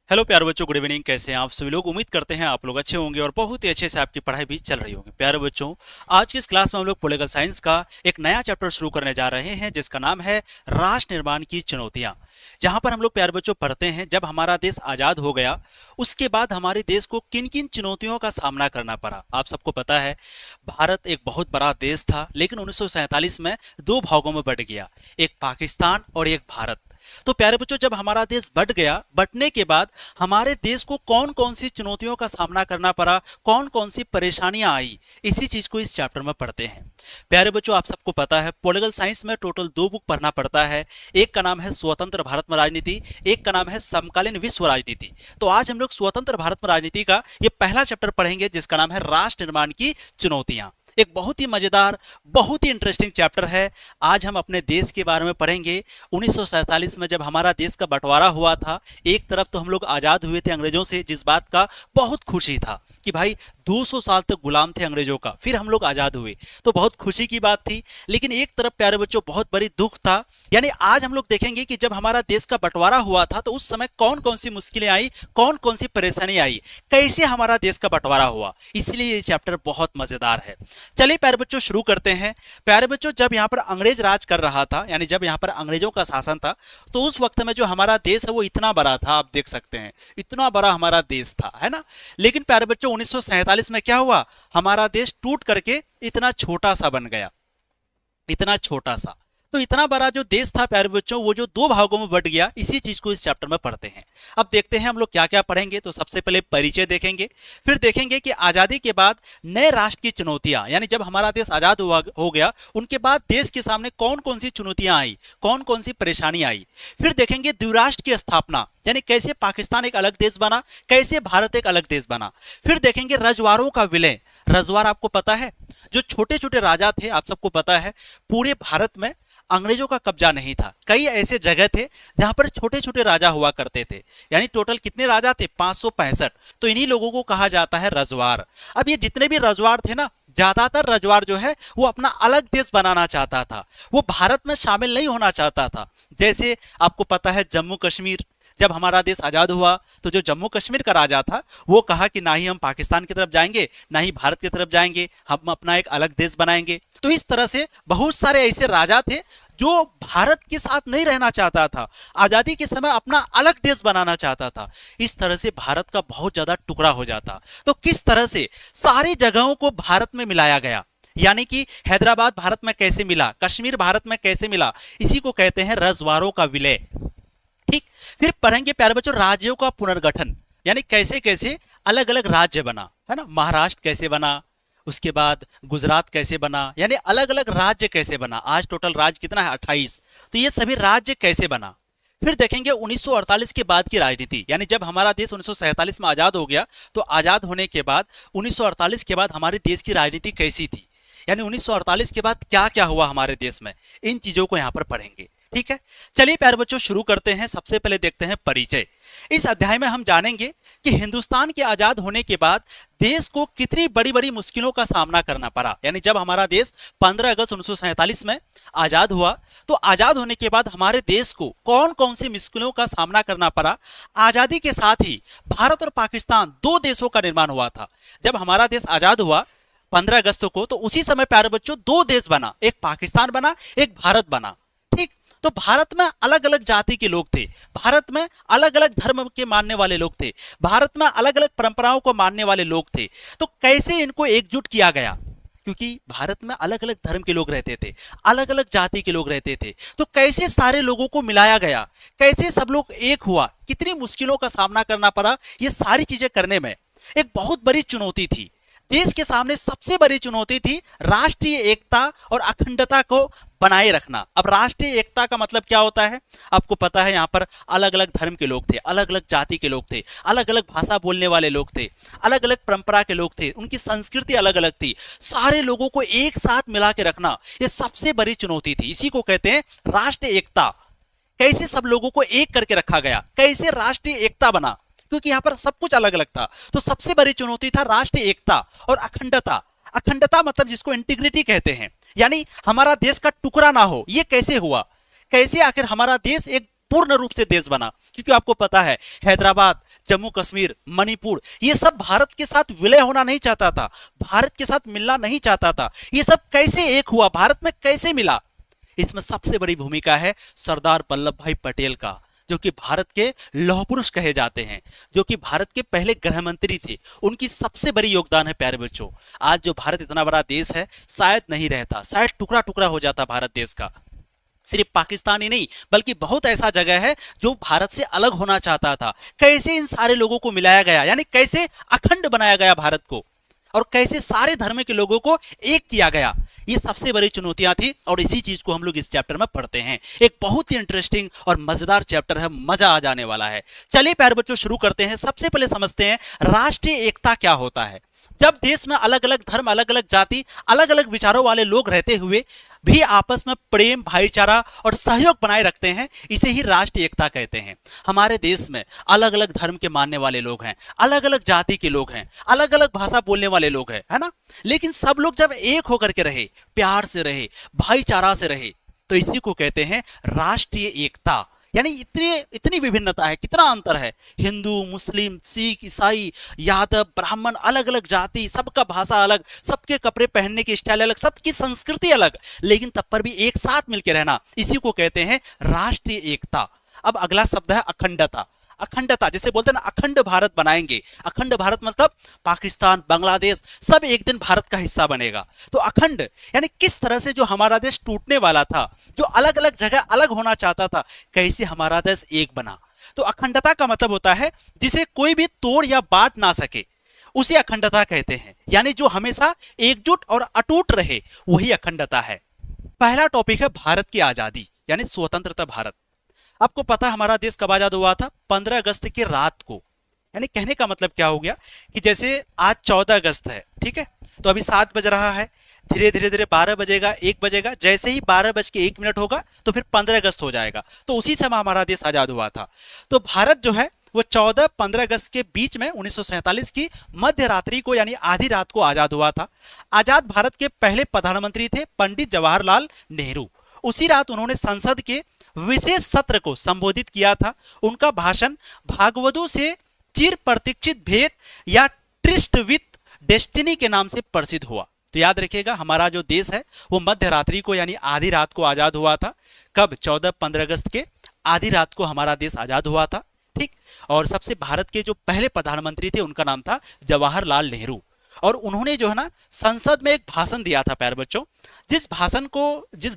Hello प्यारे बच्चों, good evening. कैसे हैं आप सभी लोग? उम्मीद करते हैं आप लोग अच्छे होंगे और बहुत ही अच्छे से आपकी पढ़ाई भी चल रही होगी। प्यारे बच्चों, आज की इस क्लास में हम लोग पॉलिटिकल साइंस का एक नया चैप्टर शुरू करने जा रहे हैं जिसका नाम है राष्ट्र निर्माण की चुनौतियां। जहां पर हम लोग प्यारे बच्चों पढ़ते हैं जब हमारा देश आजाद हो गया उसके बाद हमारे देश को किन किन चुनौतियों का सामना करना पड़ा। आप सबको पता है भारत एक बहुत बड़ा देश था, लेकिन 1947 में दो भागों में बंट गया, एक पाकिस्तान और एक भारत। तो प्यारे बच्चों, जब हमारा देश बट गया, बटने के बाद हमारे देश को कौन कौन सी चुनौतियों का सामना करना पड़ा, कौन कौन सी परेशानियां आई, इसी चीज को इस चैप्टर में पढ़ते हैं। प्यारे बच्चों, आप सबको पता है पॉलिटिकल साइंस में टोटल दो बुक पढ़ना पड़ता है। एक का नाम है स्वतंत्र भारत में राजनीति, एक का नाम है समकालीन विश्व राजनीति। तो आज हम लोग स्वतंत्र भारत में राजनीति का ये पहला चैप्टर पढ़ेंगे जिसका नाम है राष्ट्र निर्माण की चुनौतियां। एक बहुत ही मजेदार, बहुत ही इंटरेस्टिंग चैप्टर है। आज हम अपने देश के बारे में पढ़ेंगे। 1947 में जब हमारा देश का बंटवारा हुआ था, एक तरफ तो हम लोग आजाद हुए थे अंग्रेजों से, जिस बात का बहुत खुशी था कि भाई 200 साल तक गुलाम थे अंग्रेजों का, फिर हम लोग आजाद हुए, तो बहुत खुशी की बात थी। लेकिन एक तरफ प्यारे बच्चों बहुत बड़ी दुख था। यानी आज हम लोग देखेंगे कि जब हमारा देश का बंटवारा हुआ था तो उस समय कौन कौन सी मुश्किलें आई, कौन कौन सी परेशानी आई, कैसे हमारा देश का बंटवारा हुआ। इसलिए ये चैप्टर बहुत मजेदार है। चलिए प्यारे बच्चों शुरू करते हैं। प्यारे बच्चों, जब यहाँ पर अंग्रेज राज कर रहा था, यानी जब यहाँ पर अंग्रेजों का शासन था, तो उस वक्त में जो हमारा देश है वो इतना बड़ा था, आप देख सकते हैं इतना बड़ा हमारा देश था, है ना। लेकिन प्यारे बच्चों 1947 में क्या हुआ, हमारा देश टूट करके इतना छोटा सा बन गया, इतना छोटा सा। तो इतना बड़ा जो देश था प्यारे बच्चों, वो जो दो भागों में बट गया। इसी चीज को इस चैप्टर में पढ़ते हैं। अब देखते हैं हम लोग क्या क्या पढ़ेंगे। तो सबसे पहले परिचय देखेंगे, फिर देखेंगे कि आजादी के बाद नए राष्ट्र की चुनौतियां, यानी जब हमारा देश आजाद हो गया उनके बाद देश के सामने कौन कौन सी चुनौतियां आई, कौन कौन सी परेशानी आई। फिर देखेंगे द्विराष्ट्र की स्थापना, यानी कैसे पाकिस्तान एक अलग देश बना, कैसे भारत एक अलग देश बना। फिर देखेंगे रजवाड़ों का विलय। रजवाड़ आपको पता है, जो छोटे छोटे राजा थे, आप सबको पता है पूरे भारत में अंग्रेजों का कब्जा नहीं था। कई ऐसे जगह थे जहां पर छोटे छोटे राजा हुआ करते थे। यानी टोटल कितने राजा थे? 565। तो इन्हीं लोगों को कहा जाता है रजवाड़। अब ये जितने भी रजवाड़ थे ना, ज्यादातर रजवाड़ जो है वो अपना अलग देश बनाना चाहता था, वो भारत में शामिल नहीं होना चाहता था। जैसे आपको पता है जम्मू कश्मीर, जब हमारा देश आजाद हुआ तो जो जम्मू कश्मीर का राजा था वो कहा कि ना ही हम पाकिस्तान की तरफ जाएंगे ना ही भारत की तरफ जाएंगे, हम अपना एक अलग देश बनाएंगे। तो इस तरह से बहुत सारे ऐसे राजा थे जो भारत के साथ नहीं रहना चाहता था, आजादी के समय अपना अलग देश बनाना चाहता था। इस तरह से भारत का बहुत ज्यादा टुकड़ा हो जाता। तो किस तरह से सारी जगहों को भारत में मिलाया गया, यानी कि हैदराबाद भारत में कैसे मिला, कश्मीर भारत में कैसे मिला, इसी को कहते हैं रजवाड़ों का विलय। ठीक। फिर पढ़ेंगे प्यारे बच्चों राज्यों का पुनर्गठन, यानी कैसे कैसे अलग अलग राज्य बना, है ना। महाराष्ट्र कैसे बना, उसके बाद गुजरात कैसे बना, यानी अलग अलग राज्य कैसे बना। आज टोटल राज्य कितना है? 28। तो ये सभी राज्य कैसे बना। फिर देखेंगे 1948 के बाद की राजनीति, यानी जब हमारा देश 1947 में आजाद हो गया तो आजाद होने के बाद 1948 के बाद हमारे देश की राजनीति कैसी थी, यानी 1948 के बाद क्या क्या हुआ हमारे देश में। इन चीजों को यहां पर पढ़ेंगे। ठीक है, चलिए प्यारे बच्चों शुरू करते हैं। सबसे पहले देखते हैं परिचय। इस अध्याय में हम जानेंगे कि हिंदुस्तान के आजाद होने के बाद देश को कितनी बड़ी बड़ी मुश्किलों का सामना करना पड़ा। यानी जब हमारा देश 15 अगस्त 1947 में आजाद हुआ तो आजाद होने के बाद हमारे देश को कौन कौन सी मुश्किलों का सामना करना पड़ा। आजादी के साथ ही भारत और पाकिस्तान दो देशों का निर्माण हुआ था। जब हमारा देश आजाद हुआ 15 अगस्त को, तो उसी समय प्यारे बच्चों दो देश बना, एक पाकिस्तान बना, एक भारत बना। ठीक। तो भारत में अलग अलग जाति के लोग थे, भारत में अलग अलग धर्म के मानने वाले लोग थे, भारत में अलग अलग परंपराओं को मानने वाले लोग थे। तो कैसे इनको एकजुट किया गया, क्योंकि भारत में अलग अलग धर्म के लोग रहते थे, अलग अलग जाति के लोग रहते थे। तो कैसे सारे लोगों को मिलाया गया, कैसे सब लोग एक हुआ, कितनी मुश्किलों का सामना करना पड़ा। ये सारी चीजें करने में एक बहुत बड़ी चुनौती थी। देश के सामने सबसे बड़ी चुनौती थी राष्ट्रीय एकता और अखंडता को बनाए रखना। अब राष्ट्रीय एकता का मतलब क्या होता है आपको पता है। यहाँ पर अलग अलग धर्म के लोग थे, अलग अलग जाति के लोग थे, अलग अलग भाषा बोलने वाले लोग थे, अलग अलग परंपरा के लोग थे, उनकी संस्कृति अलग अलग थी। सारे लोगों को एक साथ मिला के रखना ये सबसे बड़ी चुनौती थी। इसी को कहते हैं राष्ट्रीय एकता। कैसे सब लोगों को एक करके रखा गया, कैसे राष्ट्रीय एकता बना, क्योंकि यहां पर सब कुछ अलग अलग था। तो सबसे बड़ी चुनौती था राष्ट्रीय एकता और अखंडता। अखंडता मतलब जिसको इंटीग्रिटी कहते हैं, यानी हमारा देश का टुकड़ा ना हो। ये कैसे हुआ, कैसे आखिर हमारा देश एक पूर्ण रूप से देश बना, क्योंकि आपको पता है हैदराबाद, जम्मू कश्मीर, मणिपुर, ये सब भारत के साथ विलय होना नहीं चाहता था, भारत के साथ मिलना नहीं चाहता था। ये सब कैसे एक हुआ, भारत में कैसे मिला? इसमें सबसे बड़ी भूमिका है सरदार वल्लभ भाई पटेल का, जो कि भारत के लौह पुरुष कहे जाते हैं, जो कि भारत के पहले गृह मंत्री थे। उनकी सबसे बड़ी योगदान है प्यारे बच्चों। आज जो भारत इतना बड़ा देश है शायद नहीं रहता, शायद टुकड़ा टुकड़ा हो जाता भारत देश का। सिर्फ पाकिस्तान ही नहीं बल्कि बहुत ऐसा जगह है जो भारत से अलग होना चाहता था। कैसे इन सारे लोगों को मिलाया गया, यानी कैसे अखंड बनाया गया भारत को, और कैसे सारे धर्म के लोगों को एक किया गया, ये सबसे बड़ी चुनौतियां थी। और इसी चीज को हम लोग इस चैप्टर में पढ़ते हैं। एक बहुत ही इंटरेस्टिंग और मजेदार चैप्टर है, मजा आ जाने वाला है। चलिए प्यारे बच्चों शुरू करते हैं। सबसे पहले समझते हैं राष्ट्रीय एकता क्या होता है। जब देश में अलग अलग धर्म, अलग अलग जाति, अलग अलग विचारों वाले लोग रहते हुए भी आपस में प्रेम, भाईचारा और सहयोग बनाए रखते हैं, इसे ही राष्ट्रीय एकता कहते हैं। हमारे देश में अलग अलग धर्म के मानने वाले लोग हैं, अलग अलग जाति के लोग हैं, अलग अलग भाषा बोलने वाले लोग हैं, है ना, लेकिन सब लोग जब एक होकर के रहे, प्यार से रहे, भाईचारा से रहे, तो इसी को कहते हैं राष्ट्रीय एकता। यानी इतनी विभिन्नता है, कितना अंतर है। हिंदू, मुस्लिम, सिख, ईसाई, यादव, ब्राह्मण, अलग अलग जाति, सबका भाषा अलग, सबके कपड़े पहनने की स्टाइल अलग, सबकी संस्कृति अलग, लेकिन तब पर भी एक साथ मिलकर रहना, इसी को कहते हैं राष्ट्रीय एकता। अब अगला शब्द है अखंडता। अखंडता जैसे बोलते हैं ना, अखंड भारत बनाएंगे। अखंड भारत मतलब पाकिस्तान, बांग्लादेश सब एक दिन भारत का हिस्सा बनेगा। तो अखंड यानी किस तरह से जो हमारा देश टूटने वाला था, जो अलग अलग जगह अलग होना चाहता था, कैसे हमारा देश एक बना। तो अखंडता का मतलब होता है जिसे कोई भी तोड़ या बांट ना सके, उसे अखंडता कहते हैं। यानी जो हमेशा एकजुट और अटूट रहे, वही अखंडता है। पहला टॉपिक है भारत की आजादी यानी स्वतंत्रता भारत। आपको पता हमारा देश कब आजाद हुआ था? 15 अगस्त की रात को। यानी कहने का मतलब क्या हो गया कि जैसे आज 14 अगस्त है, ठीक है, तो अभी 7 बज रहा है, धीरे धीरे धीरे 12 बजेगा, 1 बजेगा, जैसे ही 12:01 होगा तो फिर 15 अगस्त हो जाएगा। तो उसी समय हमारा देश आजाद हुआ था। तो भारत जो है वो 14-15 अगस्त के बीच में 1947 की मध्य रात्रि को यानी आधी रात को आजाद हुआ था। आजाद भारत के पहले प्रधानमंत्री थे पंडित जवाहरलाल नेहरू। उसी रात उन्होंने संसद के विशेष सत्र को संबोधित किया था। उनका भाषण भागवतों से चिर प्रतीक्षित भेंट या ट्रिस्ट विथ डेस्टिनी के नाम से प्रसिद्ध हुआ। तो याद रखिएगा हमारा जो देश है वो मध्य रात्रि को यानी आधी रात को आजाद हुआ था। कब? 14-15 अगस्त के आधी रात को हमारा देश आजाद हुआ था, ठीक। और सबसे भारत के जो पहले प्रधानमंत्री थे उनका नाम था जवाहरलाल नेहरू। और उन्होंने जो है ना संसद में एक भाषण दिया था प्यारे बच्चों, जिस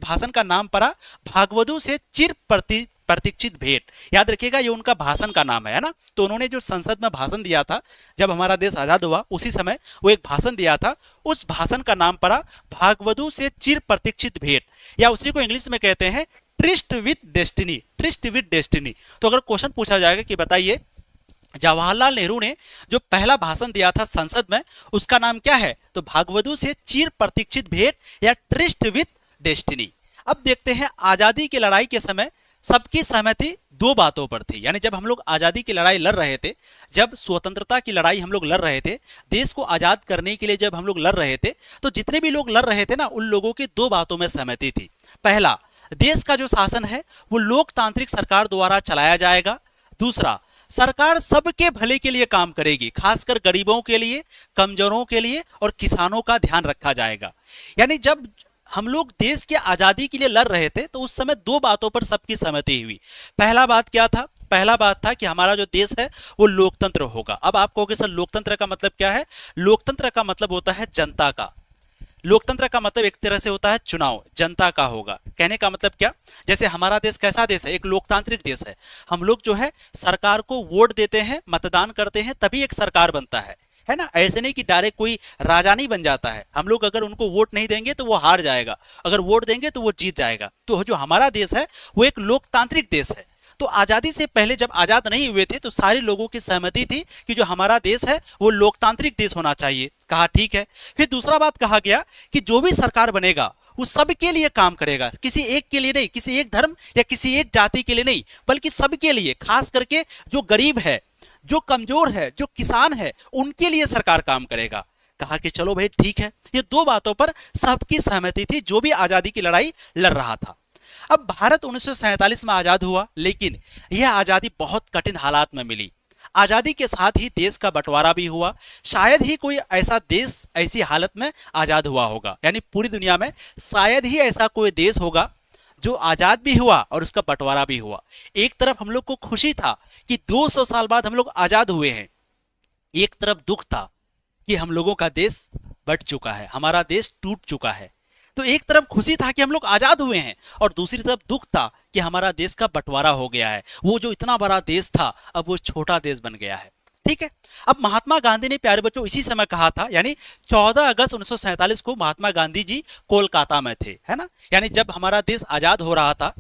भाषण का नाम पड़ा भागवतों से चिर प्रतीक्षित भेंट। याद रखिएगा ये उनका भाषण का नाम है ना। तो उन्होंने जो संसद में भाषण दिया था जब हमारा देश आजाद हुआ, उसी समय वो एक भाषण दिया था। उस भाषण का नाम पड़ा भागवतों से चिर प्रतीक्षित भेंट, या उसी को इंग्लिश में कहते हैं tryst with destiny. Tryst with destiny. तो अगर क्वेश्चन पूछा जाएगा कि बताइए जवाहरलाल नेहरू ने जो पहला भाषण दिया था संसद में उसका नाम क्या है? तो भागवतों से चिर प्रतीक्षित भेंट या ट्रिस्ट विथ डेस्टिनी। अब देखते हैं आजादी की लड़ाई के समय सबकी सहमति 2 बातों पर थी। यानी जब हम लोग आजादी की लड़ाई लड़ रहे थे, जब स्वतंत्रता की लड़ाई हम लोग लड़ रहे थे, देश को आजाद करने के लिए जब हम लोग लड़ रहे थे, तो जितने भी लोग लड़ रहे थे ना उन लोगों की 2 बातों में सहमति थी। पहला, देश का जो शासन है वो लोकतांत्रिक सरकार द्वारा चलाया जाएगा। दूसरा, सरकार सबके भले के लिए काम करेगी, खासकर गरीबों के लिए, कमजोरों के लिए और किसानों का ध्यान रखा जाएगा। यानी जब हम लोग देश की आजादी के लिए लड़ रहे थे तो उस समय 2 बातों पर सबकी सहमति हुई। पहला बात क्या था? पहला बात था कि हमारा जो देश है वो लोकतंत्र होगा। अब आप कहोगे सर लोकतंत्र का मतलब क्या है? लोकतंत्र का मतलब होता है जनता का। लोकतंत्र का मतलब एक तरह से होता है चुनाव, जनता का होगा। कहने का मतलब क्या? जैसे हमारा देश कैसा देश है? एक लोकतांत्रिक देश है। हम लोग जो है सरकार को वोट देते हैं, मतदान करते हैं, तभी एक सरकार बनता है ना। ऐसे नहीं कि डायरेक्ट कोई राजा नहीं बन जाता है। हम लोग अगर उनको वोट नहीं देंगे तो वो हार जाएगा, अगर वोट देंगे तो वो जीत जाएगा। तो जो हमारा देश है वो एक लोकतांत्रिक देश है। तो आजादी से पहले जब आजाद नहीं हुए थे तो सारे लोगों की सहमति थी कि जो हमारा देश है वो लोकतांत्रिक देश होना चाहिए। कहा ठीक है। फिर दूसरा बात कहा गया कि जो भी सरकार बनेगा वो सबके लिए काम करेगा, किसी एक के लिए नहीं, किसी एक धर्म या किसी एक जाति के लिए नहीं, बल्कि सबके लिए, खास करके जो गरीब है, जो कमजोर है, जो किसान है, उनके लिए सरकार काम करेगा। कहा कि चलो भाई ठीक है। ये 2 बातों पर सबकी सहमति थी जो भी आजादी की लड़ाई लड़ रहा था। अब भारत 1947 में आजाद हुआ, लेकिन यह आजादी बहुत कठिन हालात में मिली। आजादी के साथ ही देश का बंटवारा भी हुआ। शायद ही कोई ऐसा देश ऐसी हालत में आजाद हुआ होगा, यानी पूरी दुनिया में शायद ही ऐसा कोई देश होगा जो आजाद भी हुआ और उसका बंटवारा भी हुआ। एक तरफ हम लोग को खुशी था कि 200 साल बाद हम लोग आजाद हुए हैं, एक तरफ दुख था कि हम लोगों का देश बट चुका है, हमारा देश टूट चुका है। तो एक तरफ खुशी था कि हम लोग आजाद हुए हैं और दूसरी तरफ दुख था कि हमारा देश का बंटवारा हो गया है। वो जो इतना बड़ा देश था अब वो छोटा देश बन गया है। ठीक है, अब महात्मा गांधी ने प्यारे बच्चों इसी समय कहा था, यानी 14 अगस्त 1947 को महात्मा गांधी जी कोलकाता में थे, है ना। यानी जब हमारा देश आजाद हो रहा था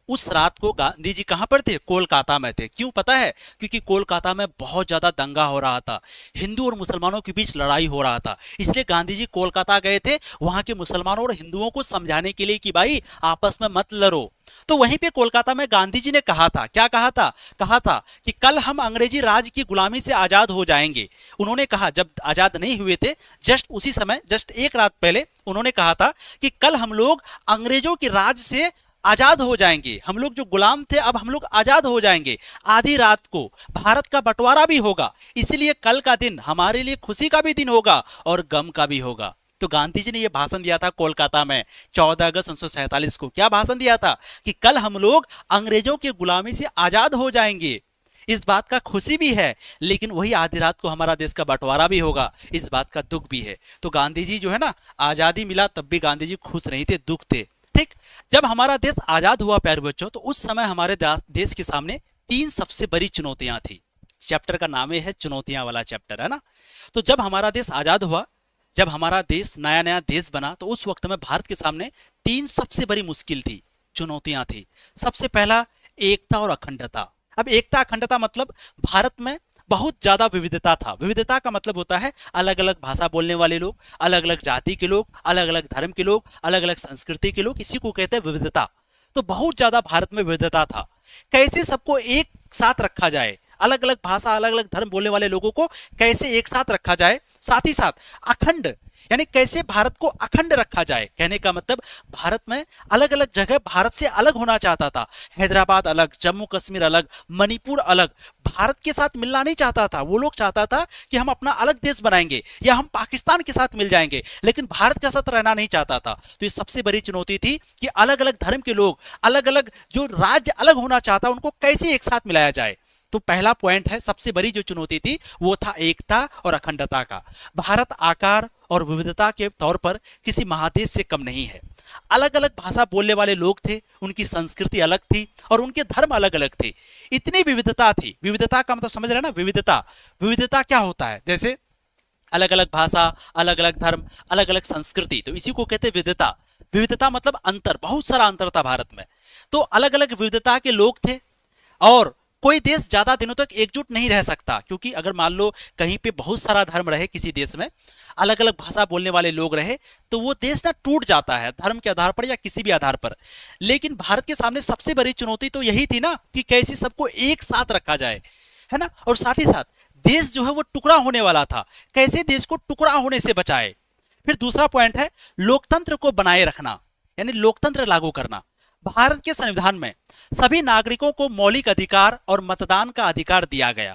उस रात को गांधी जी कहां पर थे? कोलकाता में थे। क्यों पता है? क्योंकि कोलकाता में बहुत ज्यादा दंगा हो रहा था, हिंदू और मुसलमानों के बीच लड़ाई हो रहा था, इसलिए गांधी जी कोलकाता गए थे वहां के मुसलमानों और हिंदुओं को समझाने के लिए कि भाई आपस में मत लड़ो। तो वहीं पे कोलकाता में गांधी जी ने कहा था, क्या कहा था? कहा था कि कल हम अंग्रेजी राज की गुलामी से आजाद हो जाएंगे। उन्होंने कहा, जब आजाद नहीं हुए थे, जस्ट उसी समय, जस्ट एक रात पहले उन्होंने कहा था कि कल हम लोग अंग्रेजों के राज से आजाद हो जाएंगे, हम लोग जो गुलाम थे अब हम लोग आजाद हो जाएंगे। आधी रात को भारत का बंटवारा भी होगा, इसलिए कल का दिन हमारे लिए खुशी का भी दिन होगा और गम का भी होगा। तो गांधी जी ने यह भाषण दिया था कोलकाता में 14 अगस्त 1947 को। क्या भाषण दिया था? कि कल हम लोग अंग्रेजों की गुलामी से आजाद हो जाएंगे। इस बात का खुशी भी है, लेकिन वही आधी रात को हमारा देश का बंटवारा भी होगा, इस बात का दुख भी है। तो गांधी जी जो है ना, आजादी मिला तब भी गांधी जी खुश नहीं थे, दुख थे। ठीक, जब हमारा देश आजाद हुआ प्यारे बच्चों, तो उस समय हमारे देश के सामने 3 सबसे बड़ी चुनौतियां थी। चैप्टर का नाम है चुनौतियां वाला चैप्टर, है ना। तो जब हमारा देश आजाद हुआ, जब हमारा देश नया नया देश बना, तो उस वक्त में भारत के सामने 3 सबसे बड़ी मुश्किल थी, चुनौतियां थी। सबसे पहला एकता और अखंडता। अब एकता अखंडता मतलब भारत में बहुत ज्यादा विविधता था। विविधता का मतलब होता है अलग अलग भाषा बोलने वाले लोग, अलग अलग जाति के लोग, अलग अलग धर्म के लोग, अलग अलग संस्कृति के लोग, इसी को कहते हैं विविधता। तो बहुत ज्यादा भारत में विविधता था। कैसे सबको एक साथ रखा जाए, अलग अलग भाषा अलग अलग धर्म बोलने वाले लोगों को कैसे एक साथ रखा जाए, साथ ही साथ अखंड यानी कैसे भारत को अखंड रखा जाए। कहने का मतलब भारत में अलग अलग जगह भारत से अलग होना चाहता था। हैदराबाद अलग, जम्मू कश्मीर अलग, मणिपुर अलग, भारत के साथ मिलना नहीं चाहता था। वो लोग चाहता था कि हम अपना अलग देश बनाएंगे या हम पाकिस्तान के साथ मिल जाएंगे, लेकिन भारत के साथ रहना नहीं चाहता था। तो ये सबसे बड़ी चुनौती थी कि अलग अलग धर्म के लोग, अलग अलग जो राज्य अलग होना चाहता उनको कैसे एक साथ मिलाया जाए। तो पहला पॉइंट है, सबसे बड़ी जो चुनौती थी वो था एकता और अखंडता का। भारत आकार और विविधता के तौर पर किसी महादेश से कम नहीं है। अलग अलग भाषा बोलने वाले लोग थे, उनकी संस्कृति अलग थी और उनके धर्म अलग अलग थे। इतनी विविधता थी। विविधता का मतलब समझ रहे हैं ना? विविधता, विविधता क्या होता है? जैसे अलग अलग भाषा, अलग अलग धर्म, अलग अलग संस्कृति, तो इसी को कहते हैं विविधता। विविधता मतलब अंतर, बहुत सारा अंतर था भारत में। तो अलग अलग विविधता के लोग थे और कोई देश ज्यादा दिनों तक एकजुट नहीं रह सकता, क्योंकि अगर मान लो कहीं पे बहुत सारा धर्म रहे किसी देश में, अलग अलग भाषा बोलने वाले लोग रहे, तो वो देश ना टूट जाता है धर्म के आधार पर या किसी भी आधार पर। लेकिन भारत के सामने सबसे बड़ी चुनौती तो यही थी ना कि कैसे सबको एक साथ रखा जाए, है ना। और साथ ही साथ देश जो है वो टुकड़ा होने वाला था, कैसे देश को टुकड़ा होने से बचाए। फिर दूसरा पॉइंट है लोकतंत्र को बनाए रखना, यानी लोकतंत्र लागू करना। भारत के संविधान में सभी नागरिकों को मौलिक अधिकार और मतदान का अधिकार दिया गया,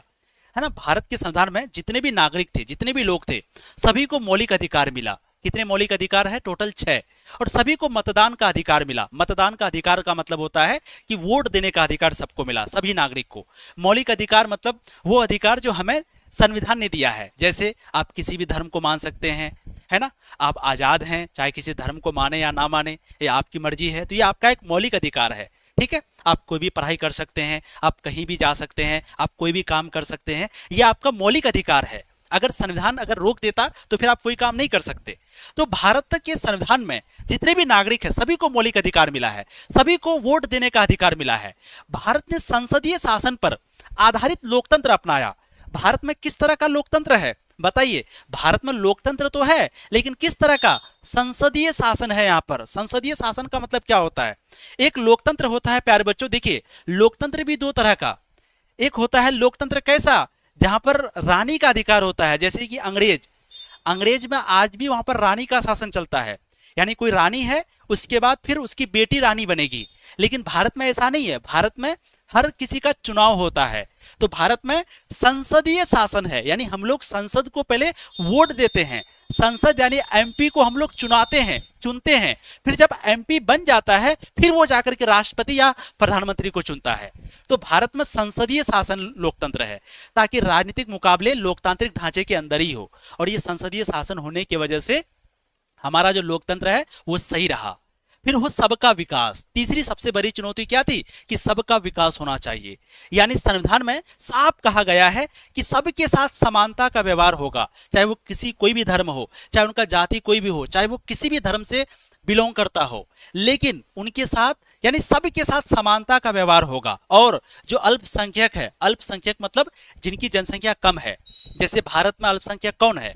है ना। भारत के संविधान में जितने भी नागरिक थे, जितने भी लोग थे, सभी को मौलिक अधिकार मिला। कितने मौलिक अधिकार है? टोटल 6। और सभी को मतदान का अधिकार मिला। मतदान का अधिकार का मतलब होता है कि वोट देने का अधिकार सबको मिला, सभी नागरिक को। मौलिक अधिकार मतलब वो अधिकार जो हमें संविधान ने दिया है। जैसे आप किसी भी धर्म को मान सकते हैं, है ना। आप आजाद हैं, चाहे किसी धर्म को माने या ना माने, ये आपकी मर्जी है। तो ये आपका एक मौलिक अधिकार है, ठीक है। आप कोई भी पढ़ाई कर सकते हैं, आप कहीं भी जा सकते हैं, आप कोई भी काम कर सकते हैं, ये आपका मौलिक अधिकार है। अगर संविधान अगर रोक देता तो फिर आप कोई काम नहीं कर सकते। तो भारत के संविधान में जितने भी नागरिक हैं सभी को मौलिक अधिकार मिला है, सभी को वोट देने का अधिकार मिला है। भारत ने संसदीय शासन पर आधारित लोकतंत्र अपनाया। भारत में किस तरह का लोकतंत्र है बताइए? भारत में लोकतंत्र तो है, लेकिन किस तरह का? संसदीय शासन है। यहाँ पर संसदीय शासन का मतलब क्या होता है? एक लोकतंत्र होता है प्यारे बच्चों, देखिए लोकतंत्र भी 2 तरह का। एक होता है लोकतंत्र कैसा, जहां पर रानी का अधिकार होता है, जैसे कि अंग्रेज में आज भी वहां पर रानी का शासन चलता है, यानी कोई रानी है उसके बाद फिर उसकी बेटी रानी बनेगी। लेकिन भारत में ऐसा नहीं है। भारत में हर किसी का चुनाव होता है। तो भारत में संसदीय शासन है, यानी हम लोग संसद को पहले वोट देते हैं। संसद यानी एमपी को हम लोग चुनते हैं। फिर जब एमपी बन जाता है फिर वो जाकर के राष्ट्रपति या प्रधानमंत्री को चुनता है। तो भारत में संसदीय शासन लोकतंत्र है, ताकि राजनीतिक मुकाबले लोकतांत्रिक ढांचे के अंदर ही हो। और ये संसदीय शासन होने की वजह से हमारा जो लोकतंत्र है वो सही रहा। फिर वो सबका विकास। तीसरी सबसे बड़ी चुनौती क्या थी कि सबका विकास होना चाहिए। यानी संविधान में साफ कहा गया है कि सबके साथ समानता का व्यवहार होगा, चाहे वो कोई भी धर्म हो, चाहे उनका जाति कोई भी हो, चाहे वो किसी भी धर्म से बिलोंग करता हो, लेकिन उनके साथ यानी सबके साथ समानता का व्यवहार होगा। और जो अल्पसंख्यक है, अल्पसंख्यक मतलब जिनकी जनसंख्या कम है, जैसे भारत में अल्पसंख्यक कौन है?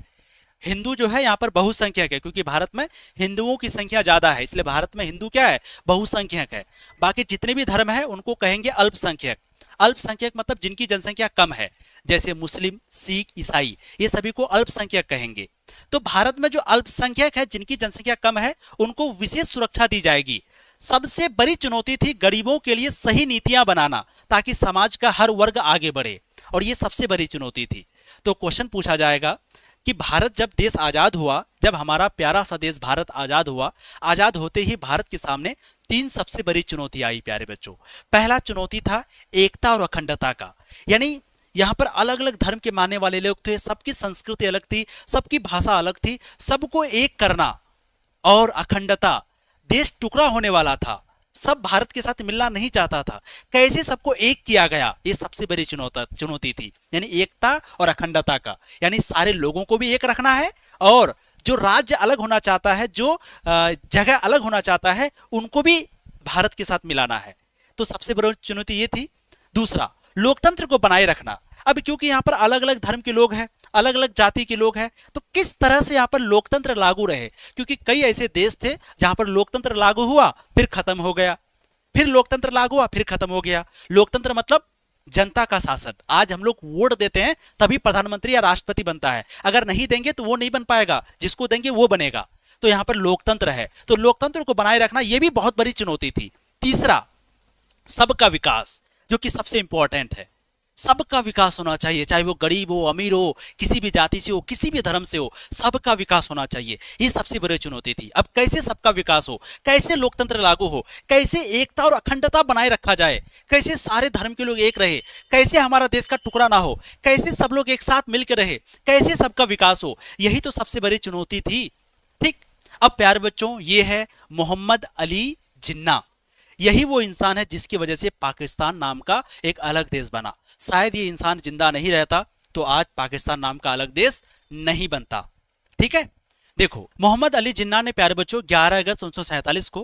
हिंदू जो है यहाँ पर बहुसंख्यक है, क्योंकि भारत में हिंदुओं की संख्या ज्यादा है, इसलिए भारत में हिंदू क्या है? बहुसंख्यक है। बाकी जितने भी धर्म है उनको कहेंगे अल्पसंख्यक। अल्पसंख्यक मतलब जिनकी जनसंख्या कम है, जैसे मुस्लिम, सिख, ईसाई, ये सभी को अल्पसंख्यक कहेंगे। तो भारत में जो अल्पसंख्यक है, जिनकी जनसंख्या कम है, उनको विशेष सुरक्षा दी जाएगी। सबसे बड़ी चुनौती थी गरीबों के लिए सही नीतियां बनाना, ताकि समाज का हर वर्ग आगे बढ़े, और ये सबसे बड़ी चुनौती थी। तो क्वेश्चन पूछा जाएगा कि भारत जब देश आजाद हुआ, जब हमारा प्यारा सा देश भारत आजाद हुआ, आजाद होते ही भारत के सामने तीन सबसे बड़ी चुनौती आई प्यारे बच्चों। पहला चुनौती था एकता और अखंडता का, यानी यहाँ पर अलग अलग धर्म के मानने वाले लोग थे, सबकी संस्कृति अलग थी, सबकी भाषा अलग थी, सबको एक करना। और अखंडता, देश टुकड़ा होने वाला था, सब भारत के साथ मिलना नहीं चाहता था, कैसे सबको एक किया गया, ये सबसे बड़ी चुनौती थी। यानी एकता और अखंडता का, यानी सारे लोगों को भी एक रखना है, और जो राज्य अलग होना चाहता है, जो जगह अलग होना चाहता है, उनको भी भारत के साथ मिलाना है। तो सबसे बड़ी चुनौती ये थी। दूसरा, लोकतंत्र को बनाए रखना। अब क्योंकि यहाँ पर अलग अलग धर्म के लोग हैं, अलग अलग जाति के लोग हैं, तो किस तरह से यहाँ पर लोकतंत्र लागू रहे, क्योंकि कई ऐसे देश थे जहां पर लोकतंत्र लागू हुआ फिर खत्म हो गया, फिर लोकतंत्र लागू हुआ फिर खत्म हो गया। लोकतंत्र मतलब जनता का शासन। आज हम लोग वोट देते हैं तभी प्रधानमंत्री या राष्ट्रपति बनता है, अगर नहीं देंगे तो वो नहीं बन पाएगा, जिसको देंगे वो बनेगा। तो यहाँ पर लोकतंत्र है, तो लोकतंत्र को बनाए रखना यह भी बहुत बड़ी चुनौती थी। तीसरा, सबका विकास, जो कि सबसे इंपॉर्टेंट है। सबका विकास होना चाहिए, चाहे वो गरीब हो, अमीर हो, किसी भी जाति से हो, किसी भी धर्म से हो, सबका विकास होना चाहिए। ये सबसे बड़ी चुनौती थी। अब कैसे सबका विकास हो, कैसे लोकतंत्र लागू हो, कैसे एकता और अखंडता बनाए रखा जाए, कैसे सारे धर्म के लोग एक रहे, कैसे हमारा देश का टुकड़ा ना हो, कैसे सब लोग एक साथ मिलकर रहे, कैसे सबका विकास हो, यही तो सबसे बड़ी चुनौती थी। ठीक, अब प्यारे बच्चों, ये है मोहम्मद अली जिन्ना। यही वो इंसान है जिसकी वजह से पाकिस्तान नाम का एक अलग देश बना। शायद ये इंसान जिंदा नहीं रहता तो आज पाकिस्तान नाम का अलग देश नहीं बनता। ठीक है, देखो मोहम्मद अली जिन्ना ने प्यारे बच्चों 11 अगस्त 1947 को,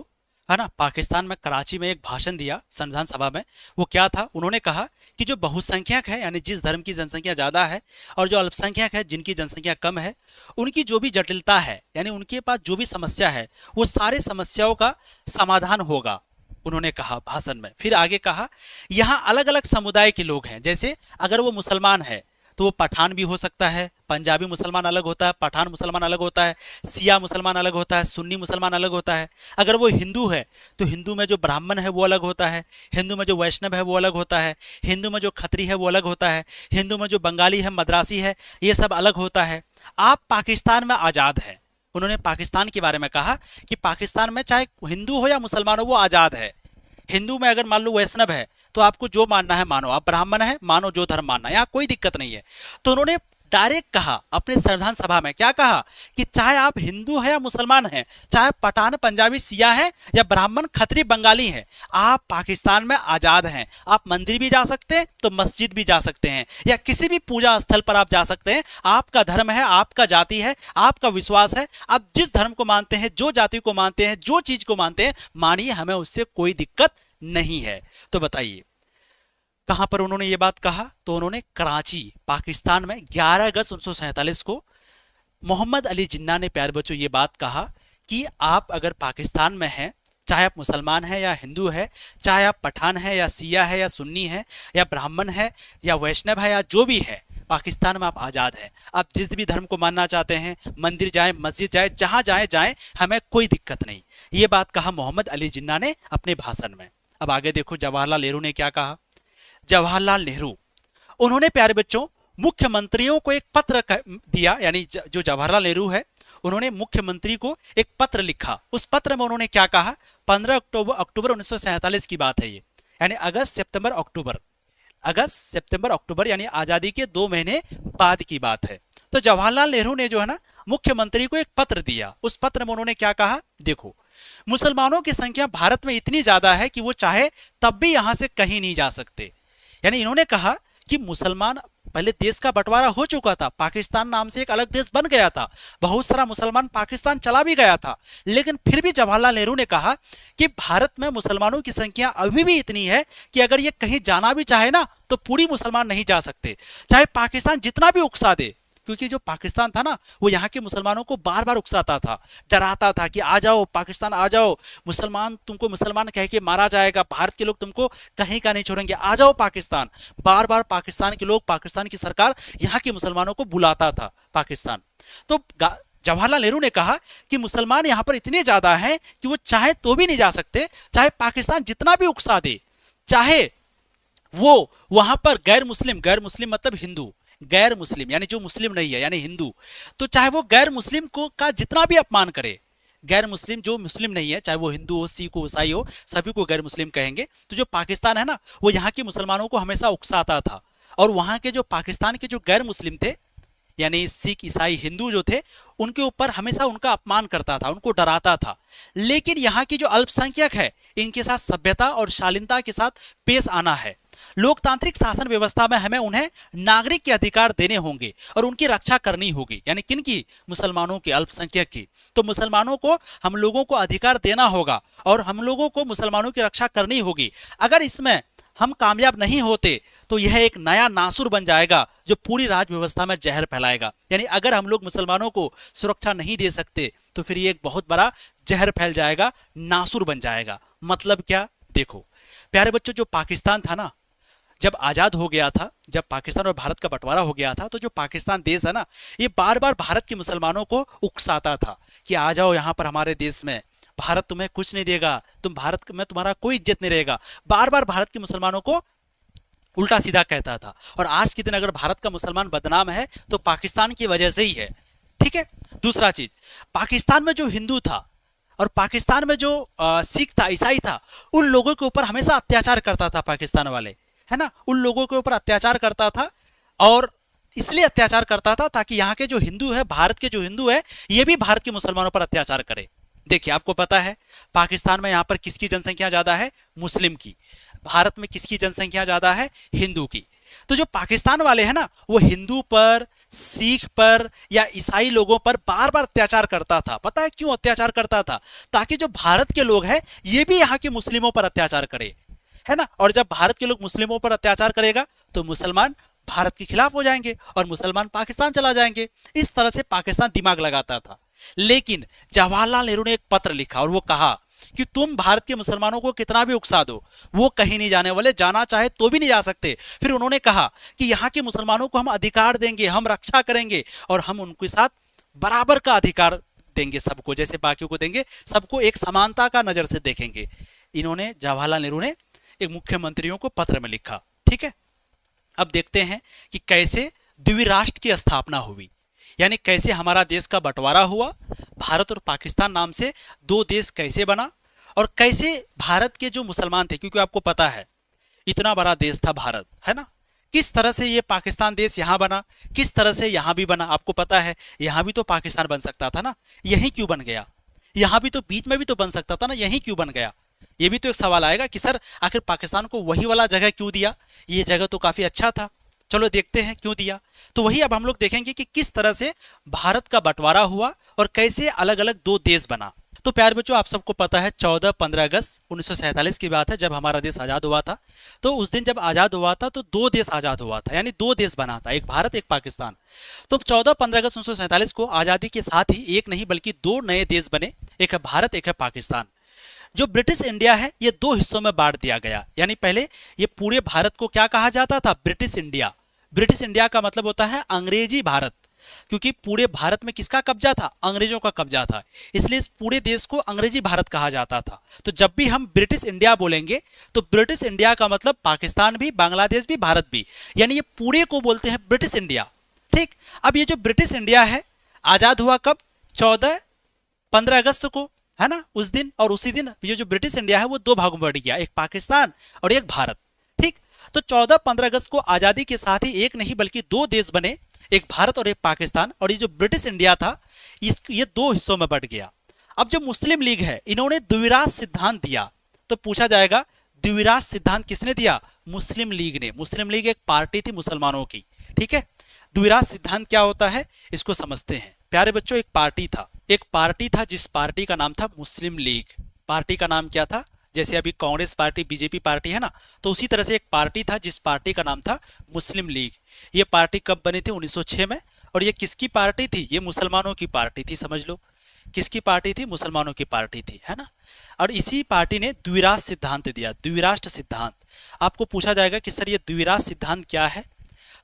है ना, पाकिस्तान में कराची में एक भाषण दिया संविधान सभा में। वो क्या था, उन्होंने कहा कि जो बहुसंख्यक है, यानी जिस धर्म की जनसंख्या ज्यादा है, और जो अल्पसंख्यक है जिनकी जनसंख्या कम है, उनकी जो भी जटिलता है, यानी उनके पास जो भी समस्या है, वो सारी समस्याओं का समाधान होगा, उन्होंने कहा भाषण में। फिर आगे कहा, यहाँ अलग अलग समुदाय के लोग हैं, जैसे अगर वो मुसलमान है तो वो पठान भी हो सकता है, पंजाबी मुसलमान अलग होता है, पठान मुसलमान अलग होता है, सिया मुसलमान अलग होता है, सुन्नी मुसलमान अलग होता है। अगर वो हिंदू है तो हिंदू में जो ब्राह्मण है वो अलग होता है, हिंदू में जो वैष्णव है वो अलग होता है, हिंदू में जो खत्री है वो अलग होता है, हिंदू में जो बंगाली है, मद्रासी है, ये सब अलग होता है। आप पाकिस्तान में आज़ाद हैं। उन्होंने पाकिस्तान के बारे में कहा कि पाकिस्तान में चाहे हिंदू हो या मुसलमान हो, वो आज़ाद है। हिंदू में अगर मान लो वैष्णव है तो आपको जो मानना है मानो, आप ब्राह्मण है मानो, जो धर्म मानना है, यहाँ कोई दिक्कत नहीं है। तो उन्होंने डायरेक्ट कहा अपने संविधान सभा में, क्या कहा कि चाहे आप हिंदू है या मुसलमान हैं, चाहे पठान, पंजाबी, सिया है या ब्राह्मण, खत्री, बंगाली हैं, आप पाकिस्तान में आजाद हैं। आप मंदिर भी जा सकते हैं तो मस्जिद भी जा सकते हैं, या किसी भी पूजा स्थल पर आप जा सकते हैं। आपका धर्म है, आपका जाति है, आपका विश्वास है, आप जिस धर्म को मानते हैं, जो जाति को मानते हैं, जो चीज को मानते हैं, मानिए, हमें उससे कोई दिक्कत नहीं है। तो बताइए कहां पर उन्होंने ये बात कहा, तो उन्होंने कराची, पाकिस्तान में 11 अगस्त 1947 को मोहम्मद अली जिन्ना ने प्यारे बच्चों ये बात कहा कि आप अगर पाकिस्तान में हैं, चाहे आप मुसलमान हैं या हिंदू है, चाहे आप पठान है या सिया है या सुन्नी है या ब्राह्मण है या वैष्णव है या जो भी है, पाकिस्तान में आप आज़ाद हैं। आप जिस भी धर्म को मानना चाहते हैं, मंदिर जाएं, मस्जिद जाएं, जहां जाएं, हमें कोई दिक्कत नहीं। ये बात कहा मोहम्मद अली जिन्ना ने अपने भाषण में। अब आगे देखो जवाहरलाल नेहरू ने क्या कहा। जवाहरलाल नेहरू, उन्होंने प्यारे बच्चों मुख्यमंत्रियों को एक पत्र दिया, यानी जो जवाहरलाल नेहरू है उन्होंने मुख्यमंत्री को एक पत्र लिखा। उस पत्र में उन्होंने क्या कहा, 15 अक्टूबर 1947 की बात है ये, यानी अगस्त सितंबर अक्टूबर यानी आजादी के 2 महीने बाद की बात है। तो जवाहरलाल नेहरू ने जो है ना मुख्यमंत्री को एक पत्र दिया। उस पत्र में उन्होंने क्या कहा, देखो मुसलमानों की संख्या भारत में इतनी ज्यादा है कि वो चाहे तब भी यहां से कहीं नहीं जा सकते। यानी इन्होंने कहा कि मुसलमान, पहले देश का बंटवारा हो चुका था, पाकिस्तान नाम से एक अलग देश बन गया था, बहुत सारा मुसलमान पाकिस्तान चला भी गया था, लेकिन फिर भी जवाहरलाल नेहरू ने कहा कि भारत में मुसलमानों की संख्या अभी भी इतनी है कि अगर ये कहीं जाना भी चाहे ना तो पूरी मुसलमान नहीं जा सकते, चाहे पाकिस्तान जितना भी उकसा दे। क्योंकि जो पाकिस्तान था ना वो यहाँ के मुसलमानों को बार बार उकसाता था, डराता था कि आ जाओ पाकिस्तान आ जाओ, मुसलमान तुमको मुसलमान कह के मारा जाएगा, भारत के लोग तुमको कहीं का नहीं छोड़ेंगे, आ जाओ पाकिस्तान। बार बार पाकिस्तान के लोग, पाकिस्तान की सरकार यहाँ के मुसलमानों को बुलाता था पाकिस्तान। तो जवाहरलाल नेहरू ने कहा कि मुसलमान यहाँ पर इतने ज्यादा हैं कि वो चाहे तो भी नहीं जा सकते, चाहे पाकिस्तान जितना भी उकसा दे, चाहे वो वहां पर गैर मुस्लिम मतलब हिंदू, गैर मुस्लिम यानी जो मुस्लिम नहीं है यानी हिंदू, तो चाहे वो गैर मुस्लिम को का जितना भी अपमान करे, गैर मुस्लिम जो मुस्लिम नहीं है, चाहे वो हिंदू हो, सिख हो, ईसाई हो, सभी को गैर मुस्लिम कहेंगे। तो जो पाकिस्तान है ना वो यहाँ के मुसलमानों को हमेशा उकसाता था, और वहां के जो पाकिस्तान के जो गैर मुस्लिम थे यानी सिख, ईसाई, हिंदू जो थे उनके ऊपर हमेशा उनका अपमान करता था, उनको डराता था। लेकिन यहाँ की जो अल्पसंख्यक है इनके साथ सभ्यता और शालीनता के साथ पेश आना है। लोकतांत्रिक शासन व्यवस्था में हमें उन्हें नागरिक के अधिकार देने होंगे और उनकी रक्षा करनी होगी, यानी किनकी, मुसलमानों की, अल्पसंख्यक की। तो मुसलमानों को हम लोगों को अधिकार देना होगा और हम लोगों को मुसलमानों की रक्षा करनी होगी। अगर इसमें हम कामयाब नहीं होते तो यह एक नया नासुर बन जाएगा जो पूरी राज व्यवस्था में जहर फैलाएगा। यानी अगर हम लोग मुसलमानों को सुरक्षा नहीं दे सकते तो फिर ये एक बहुत बड़ा जहर फैल जाएगा, नासुर बन जाएगा। मतलब क्या, देखो प्यारे बच्चों, जो पाकिस्तान था ना, जब आजाद हो गया था, जब पाकिस्तान और भारत का बंटवारा हो गया था, तो जो पाकिस्तान देश है ना ये बार बार भारत के मुसलमानों को उकसाता था कि आ जाओ यहाँ पर हमारे देश में, भारत तुम्हें कुछ नहीं देगा, तुम भारत में तुम्हारा कोई इज्जत नहीं रहेगा। बार बार भारत के मुसलमानों को उल्टा सीधा कहता था। और आज के दिन अगर भारत का मुसलमान बदनाम है तो पाकिस्तान की वजह से ही है। ठीक है। दूसरा चीज, पाकिस्तान में जो हिंदू था और पाकिस्तान में जो सिख था, ईसाई था, उन लोगों के ऊपर हमेशा अत्याचार करता था पाकिस्तान वाले, है ना, उन लोगों के ऊपर अत्याचार करता था। और इसलिए अत्याचार करता था ताकि यहाँ के जो हिंदू है, भारत के जो हिंदू है, ये भी भारत के मुसलमानों पर अत्याचार करे। देखिए आपको पता है पाकिस्तान में यहाँ पर किसकी जनसंख्या ज्यादा है, मुस्लिम की। भारत में किसकी जनसंख्या ज्यादा है, हिंदू की। तो जो पाकिस्तान वाले हैं ना वो हिंदू पर, सिख पर या ईसाई लोगों पर बार बार अत्याचार करता था। पता है क्यों अत्याचार करता था? ताकि जो भारत के लोग हैं ये भी यहाँ के मुस्लिमों पर अत्याचार करे, है ना। और जब भारत के लोग मुस्लिमों पर अत्याचार करेगा तो मुसलमान भारत के खिलाफ हो जाएंगे और मुसलमान पाकिस्तान चला जाएंगे। इस तरह से पाकिस्तान दिमाग लगाता था। लेकिन जवाहरलाल नेहरू ने एक पत्र लिखा और वो कहा कि तुम भारत के मुसलमानों को कितना भी उकसा दो, वो कहीं नहीं जाने वाले, जाना चाहे तो भी नहीं जा सकते। फिर उन्होंने कहा कि यहाँ के मुसलमानों को हम अधिकार देंगे, हम रक्षा करेंगे और हम उनके साथ बराबर का अधिकार देंगे, सबको जैसे बाकियों को देंगे, सबको एक समानता का नजर से देखेंगे। इन्होंने, जवाहरलाल नेहरू ने एक मुख्यमंत्रियों को पत्र में लिखा। ठीक है। अब देखते हैं कि कैसे द्विराष्ट्र की स्थापना हुई, यानी कैसे हमारा देश का बंटवारा हुआ, भारत और पाकिस्तान नाम से दो देश कैसे बना, और कैसे भारत के जो मुसलमान थे, क्योंकि आपको पता है इतना बड़ा देश था भारत, है ना, किस तरह से ये पाकिस्तान देश यहां बना, किस तरह से यहां भी बना। आपको पता है यहां भी तो पाकिस्तान बन सकता था ना, यहीं क्यों बन गया? यहां भी तो बीच में भी तो बन सकता था ना, यहीं क्यों बन गया? ये भी तो एक सवाल आएगा कि सर आखिर पाकिस्तान को वही वाला जगह क्यों दिया, ये जगह तो काफी अच्छा था। चलो देखते हैं क्यों दिया। तो वही अब हम लोग देखेंगे कि किस तरह से भारत का बंटवारा हुआ और कैसे अलग अलग दो देश बना। तो प्यारे बच्चों, आप सबको पता है 14-15 अगस्त 1947 की बात है जब हमारा देश आजाद हुआ था। तो उस दिन जब आजाद हुआ था तो दो देश आजाद हुआ था, यानी दो देश बना था, एक भारत एक पाकिस्तान। तो 14-15 अगस्त 1947 को आजादी के साथ ही एक नहीं बल्कि दो नए देश बने, एक है भारत, एक है पाकिस्तान। जो ब्रिटिश इंडिया है ये दो हिस्सों में बांट दिया गया। यानी पहले ये पूरे भारत को क्या कहा जाता था, ब्रिटिश इंडिया। ब्रिटिश इंडिया का मतलब होता है अंग्रेजी भारत, क्योंकि पूरे भारत में किसका कब्जा था? अंग्रेजों का कब्जा था, इसलिए इस पूरे देश को अंग्रेजी भारत कहा जाता था। तो जब भी हम ब्रिटिश इंडिया बोलेंगे तो ब्रिटिश इंडिया का मतलब पाकिस्तान भी, बांग्लादेश भी, भारत भी, यानी ये पूरे को बोलते हैं ब्रिटिश इंडिया। ठीक, अब ये जो ब्रिटिश इंडिया है आजाद हुआ कब? 15 अगस्त को, है ना, उस दिन। और उसी दिन ये जो ब्रिटिश इंडिया है वो दो भागों में बट गया, एक पाकिस्तान और एक भारत। ठीक, तो 14-15 अगस्त को आजादी के साथ ही एक नहीं बल्कि दो देश बने, एक भारत और एक पाकिस्तान। और ये जो ब्रिटिश इंडिया था ये दो हिस्सों में बट गया। अब जो मुस्लिम लीग है इन्होंने द्विराज सिद्धांत दिया, तो पूछा जाएगा द्विराज सिद्धांत किसने दिया? मुस्लिम लीग ने। मुस्लिम लीग एक पार्टी थी मुसलमानों की। ठीक है, द्विराज सिद्धांत क्या होता है इसको समझते हैं। प्यारे बच्चों, एक पार्टी था जिस पार्टी का नाम था मुस्लिम लीग। पार्टी का नाम क्या था? जैसे अभी कांग्रेस पार्टी, बीजेपी पार्टी है ना, तो उसी तरह से एक पार्टी था जिस पार्टी का नाम था मुस्लिम लीग। ये पार्टी कब बनी थी? 1906 में। और ये किसकी पार्टी थी? ये मुसलमानों की पार्टी थी। समझ लो किसकी पार्टी थी? मुसलमानों की पार्टी थी, है ना। और इसी पार्टी ने द्विराज सिद्धांत दिया, द्विराष्ट्र सिद्धांत। आपको पूछा जाएगा कि सर ये द्विराज सिद्धांत क्या है?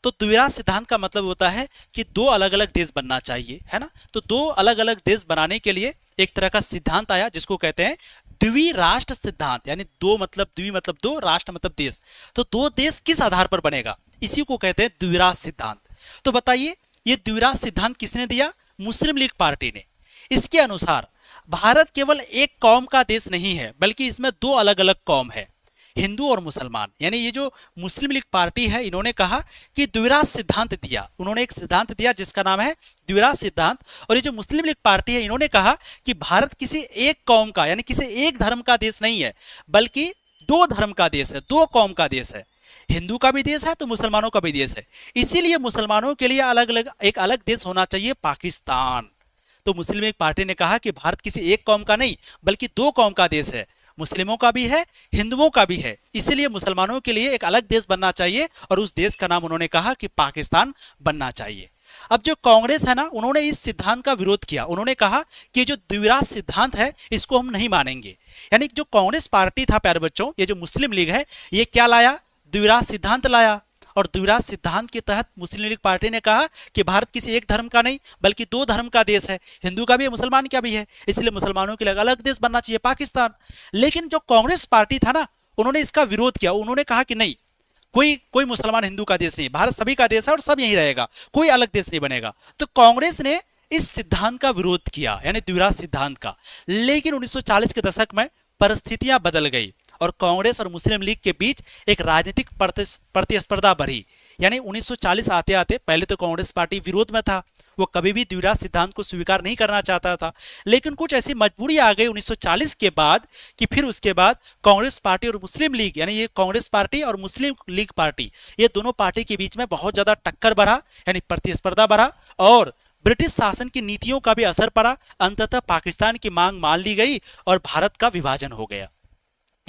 तो द्विराज सिद्धांत का मतलब होता है कि दो अलग अलग देश बनना चाहिए, है ना। तो दो अलग अलग देश बनाने के लिए एक तरह का सिद्धांत आया जिसको कहते हैं द्विराष्ट्र सिद्धांत। यानी दो मतलब द्वि मतलब दो, राष्ट्र मतलब देश। तो दो देश किस आधार पर बनेगा, इसी को कहते हैं द्विराज सिद्धांत। तो बताइए ये द्विराज सिद्धांत किसने दिया? मुस्लिम लीग पार्टी ने। इसके अनुसार भारत केवल एक कौम का देश नहीं है बल्कि इसमें दो अलग अलग कौम है, हिंदू और मुसलमान। यानी ये जो मुस्लिम लीग पार्टी है इन्होंने कहा कि द्विराज सिद्धांत दिया, उन्होंने एक सिद्धांत दिया जिसका नाम है द्विराज सिद्धांत। और ये जो मुस्लिम लीग पार्टी है इन्होंने कहा कि भारत किसी एक कौम का यानी किसी एक धर्म का देश नहीं है बल्कि दो धर्म का देश है, दो कौम का देश है। हिंदू का भी देश है तो मुसलमानों का भी देश है, इसीलिए मुसलमानों के लिए अलग अलग एक अलग देश होना चाहिए, पाकिस्तान। तो मुस्लिम लीग पार्टी ने कहा कि भारत किसी एक कौम का नहीं बल्कि दो कौम का देश है, मुस्लिमों का भी है, हिंदुओं का भी है, इसलिए मुसलमानों के लिए एक अलग देश बनना चाहिए और उस देश का नाम उन्होंने कहा कि पाकिस्तान बनना चाहिए। अब जो कांग्रेस है ना, उन्होंने इस सिद्धांत का विरोध किया। उन्होंने कहा कि जो द्विराज सिद्धांत है इसको हम नहीं मानेंगे। यानी जो कांग्रेस पार्टी था प्यारे बच्चों, ये जो मुस्लिम लीग है ये क्या लाया? द्विराज सिद्धांत लाया। और द्विराज सिद्धांत के तहत मुस्लिम लीग पार्टी ने कहा कि भारत किसी एक धर्म का नहीं बल्कि दो धर्म का देश है, हिंदू का भी है, मुसलमान का भी है, इसलिए मुसलमानों के लिए अलग देश बनना चाहिए, पाकिस्तान। लेकिन जो कांग्रेस पार्टी था ना, उन्होंने इसका विरोध किया। उन्होंने कहा कि नहीं, कोई मुसलमान हिंदू का देश नहीं, भारत सभी का देश है और सब यही रहेगा, कोई अलग देश नहीं बनेगा। तो कांग्रेस ने इस सिद्धांत का विरोध किया, यानी द्विराज सिद्धांत का। लेकिन 1940 के दशक में परिस्थितियां बदल गई और कांग्रेस और मुस्लिम लीग के बीच एक राजनीतिक प्रतिस्पर्धा बढ़ी। यानी 1940 आते आते पहले तो कांग्रेस पार्टी विरोध में था, वो कभी भी द्विराज सिद्धांत को स्वीकार नहीं करना चाहता था। लेकिन कुछ ऐसी मजबूरी आ गई 1940 के बाद कि फिर उसके बाद कांग्रेस पार्टी और मुस्लिम लीग, यानी ये कांग्रेस पार्टी और मुस्लिम लीग पार्टी, ये दोनों पार्टी के बीच में बहुत ज्यादा टक्कर बढ़ा, यानी प्रतिस्पर्धा बढ़ा और ब्रिटिश शासन की नीतियों का भी असर पड़ा। अंततः पाकिस्तान की मांग मान ली गई और भारत का विभाजन हो गया।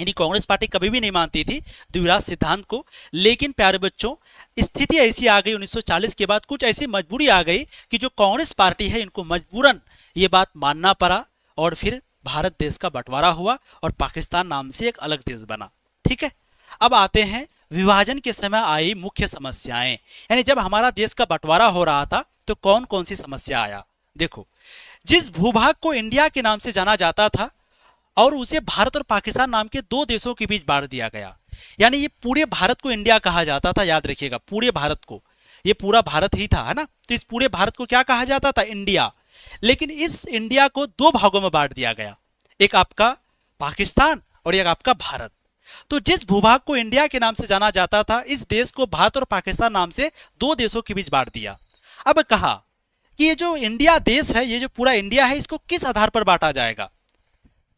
यानी कांग्रेस पार्टी कभी भी नहीं मानती थी द्विराज सिद्धांत को। लेकिन प्यारे बच्चों, स्थिति ऐसी आ गई 1940 के बाद, कुछ ऐसी मजबूरी आ गई कि जो कांग्रेस पार्टी है इनको मजबूरन ये बात मानना पड़ा और फिर भारत देश का बंटवारा हुआ और पाकिस्तान नाम से एक अलग देश बना। ठीक है, अब आते हैं विभाजन के समय आई मुख्य समस्याएं। यानी जब हमारा देश का बंटवारा हो रहा था तो कौन कौन सी समस्या आया? देखो, जिस भूभाग को इंडिया के नाम से जाना जाता था और उसे भारत और पाकिस्तान नाम के दो देशों के बीच बांट दिया गया। यानी ये पूरे भारत को इंडिया कहा जाता था, याद रखिएगा, पूरे भारत को, ये पूरा भारत ही था, है ना। तो इस पूरे भारत को क्या कहा जाता था? इंडिया। लेकिन इस इंडिया को दो भागों में बांट दिया गया, एक आपका पाकिस्तान और एक आपका भारत। तो जिस भूभाग को इंडिया के नाम से जाना जाता था, इस देश को भारत और पाकिस्तान नाम से दो देशों के बीच बांट दिया। अब कहा कि ये जो इंडिया देश है, ये जो पूरा इंडिया है, इसको किस आधार पर बांटा जाएगा?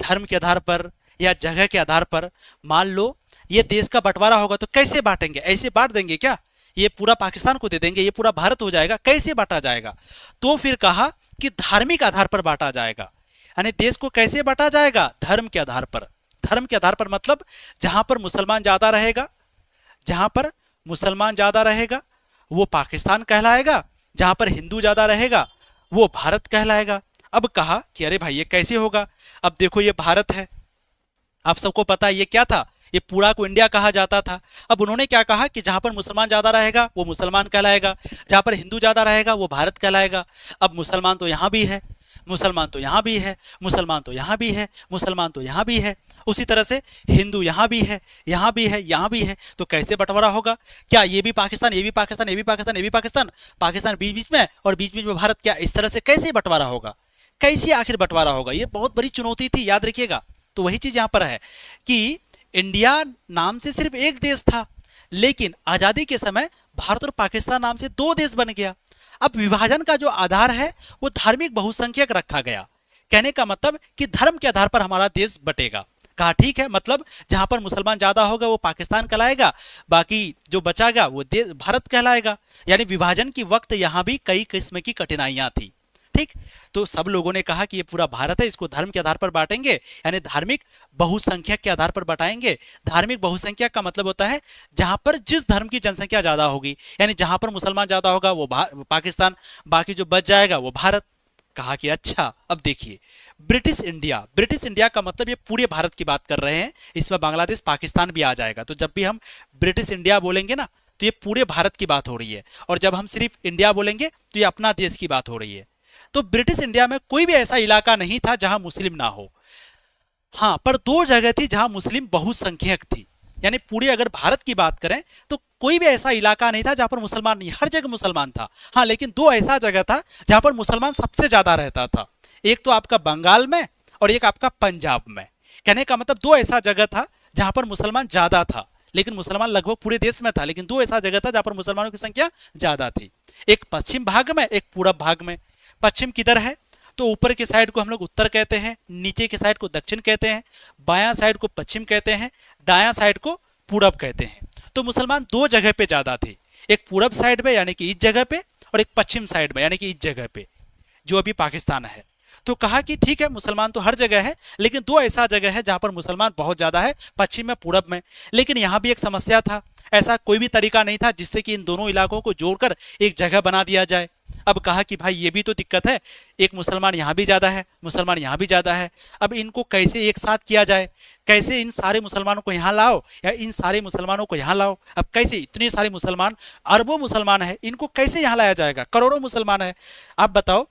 धर्म के आधार पर या जगह के आधार पर? मान लो ये देश का बंटवारा होगा तो कैसे बांटेंगे? ऐसे बांट देंगे क्या? ये पूरा पाकिस्तान को दे देंगे, ये पूरा भारत हो जाएगा? कैसे बांटा जाएगा? तो फिर कहा कि धार्मिक आधार पर बांटा जाएगा। यानी देश को कैसे बांटा जाएगा? धर्म के आधार पर। धर्म के आधार पर मतलब जहां पर मुसलमान ज्यादा रहेगा, जहां पर मुसलमान ज्यादा रहेगा वो पाकिस्तान कहलाएगा, जहां पर हिंदू ज्यादा रहेगा वो भारत कहलाएगा। अब कहा कि अरे भाई ये कैसे होगा? अब देखो ये भारत है, आप सबको पता है ये क्या था? ये पूरा को इंडिया कहा जाता था। अब उन्होंने क्या कहा कि जहां पर मुसलमान ज्यादा रहेगा वो मुसलमान कहलाएगा, जहां पर हिंदू ज्यादा रहेगा वो भारत कहलाएगा। अब मुसलमान तो यहां भी है, मुसलमान तो यहां भी है, मुसलमान तो यहां भी है, मुसलमान तो यहां भी है, उसी तरह से हिंदू यहां भी है, यहां भी है, यहां भी है, तो कैसे बंटवारा होगा? क्या ये भी पाकिस्तान, ये भी पाकिस्तान, ये भी पाकिस्तान, ये भी पाकिस्तान, पाकिस्तान बीच बीच में और बीच बीच में भारत, क्या इस तरह से कैसे बंटवारा होगा? कैसे आखिर बंटवारा होगा? ये बहुत बड़ी चुनौती थी, याद रखिएगा। तो वही चीज यहां पर है कि इंडिया नाम से सिर्फ एक देश था, लेकिन आजादी के समय भारत और पाकिस्तान नाम से दो देश बन गया। अब विभाजन का जो आधार है वो धार्मिक बहुसंख्यक रखा गया। कहने का मतलब कि धर्म के आधार पर हमारा देश बटेगा। कहा ठीक है, मतलब जहां पर मुसलमान ज्यादा होगा वो पाकिस्तान कहलाएगा, बाकी जो बचागा वो देश भारत कहलाएगा। यानी विभाजन की वक्त यहां भी कई किस्म की कठिनाइयां थी। ठीक, तो सब लोगों ने कहा कि ये पूरा भारत है, इसको धर्म के आधार पर बांटेंगे, यानी धार्मिक बहुसंख्यक के आधार पर बांटाएंगे। धार्मिक बहुसंख्यक का मतलब होता है जहां पर जिस धर्म की जनसंख्या ज्यादा होगी, यानी जहां पर मुसलमान ज्यादा होगा वो पाकिस्तान, बाकी जो बच जाएगा वो भारत। कहा कि अच्छा, अब देखिए ब्रिटिश इंडिया, ब्रिटिश इंडिया का मतलब ये पूरे भारत की बात कर रहे हैं, इसमें बांग्लादेश पाकिस्तान भी आ जाएगा। तो जब भी हम ब्रिटिश इंडिया बोलेंगे ना तो ये पूरे भारत की बात हो रही है, और जब हम सिर्फ इंडिया बोलेंगे तो ये अपना देश की बात हो रही है। तो ब्रिटिश इंडिया में कोई भी ऐसा इलाका नहीं था जहां मुस्लिम ना हो। हाँ, पर दो जगह थी जहां मुस्लिम बहुसंख्यक थी। यानी पूरे अगर भारत की बात करें तो कोई भी ऐसा इलाका नहीं था जहां पर मुसलमान नहीं, हर जगह मुसलमान था। हाँ, लेकिन दो ऐसा जगह था जहां पर मुसलमान सबसे ज्यादा रहता था, एक तो आपका बंगाल में और एक आपका पंजाब में। कहने का मतलब दो ऐसा जगह था जहां पर मुसलमान ज्यादा था, लेकिन मुसलमान लगभग पूरे देश में था, लेकिन दो ऐसा जगह था जहां पर मुसलमानों की संख्या ज्यादा थी। एक पश्चिम भाग में, एक पूरब भाग में। पश्चिम किधर है? तो ऊपर के साइड को हम लोग उत्तर कहते हैं, नीचे के साइड को दक्षिण कहते हैं, बायां साइड को पश्चिम कहते हैं, दायां साइड को पूरब कहते हैं। तो मुसलमान दो जगह पे ज्यादा थे, एक पूरब साइड में यानी कि इस जगह पे, और एक पश्चिम साइड में यानी कि इस जगह पे, जो अभी पाकिस्तान है। तो कहा कि ठीक है, मुसलमान तो हर जगह है, लेकिन दो ऐसा जगह है जहां पर मुसलमान बहुत ज्यादा है, पश्चिम में, पूरब में। लेकिन यहां भी एक समस्या था, ऐसा कोई भी तरीका नहीं था जिससे कि इन दोनों इलाकों को जोड़कर एक जगह बना दिया जाए। अब कहा कि भाई ये भी तो दिक्कत है, एक मुसलमान यहां भी ज्यादा है, मुसलमान यहां भी ज्यादा है, अब इनको कैसे एक साथ किया जाए? कैसे इन सारे मुसलमानों को यहां लाओ या इन सारे मुसलमानों को यहां लाओ? अब कैसे इतने सारे मुसलमान, अरबों मुसलमान है, इनको कैसे यहां लाया जाएगा? करोड़ों मुसलमान है। आप बताओ,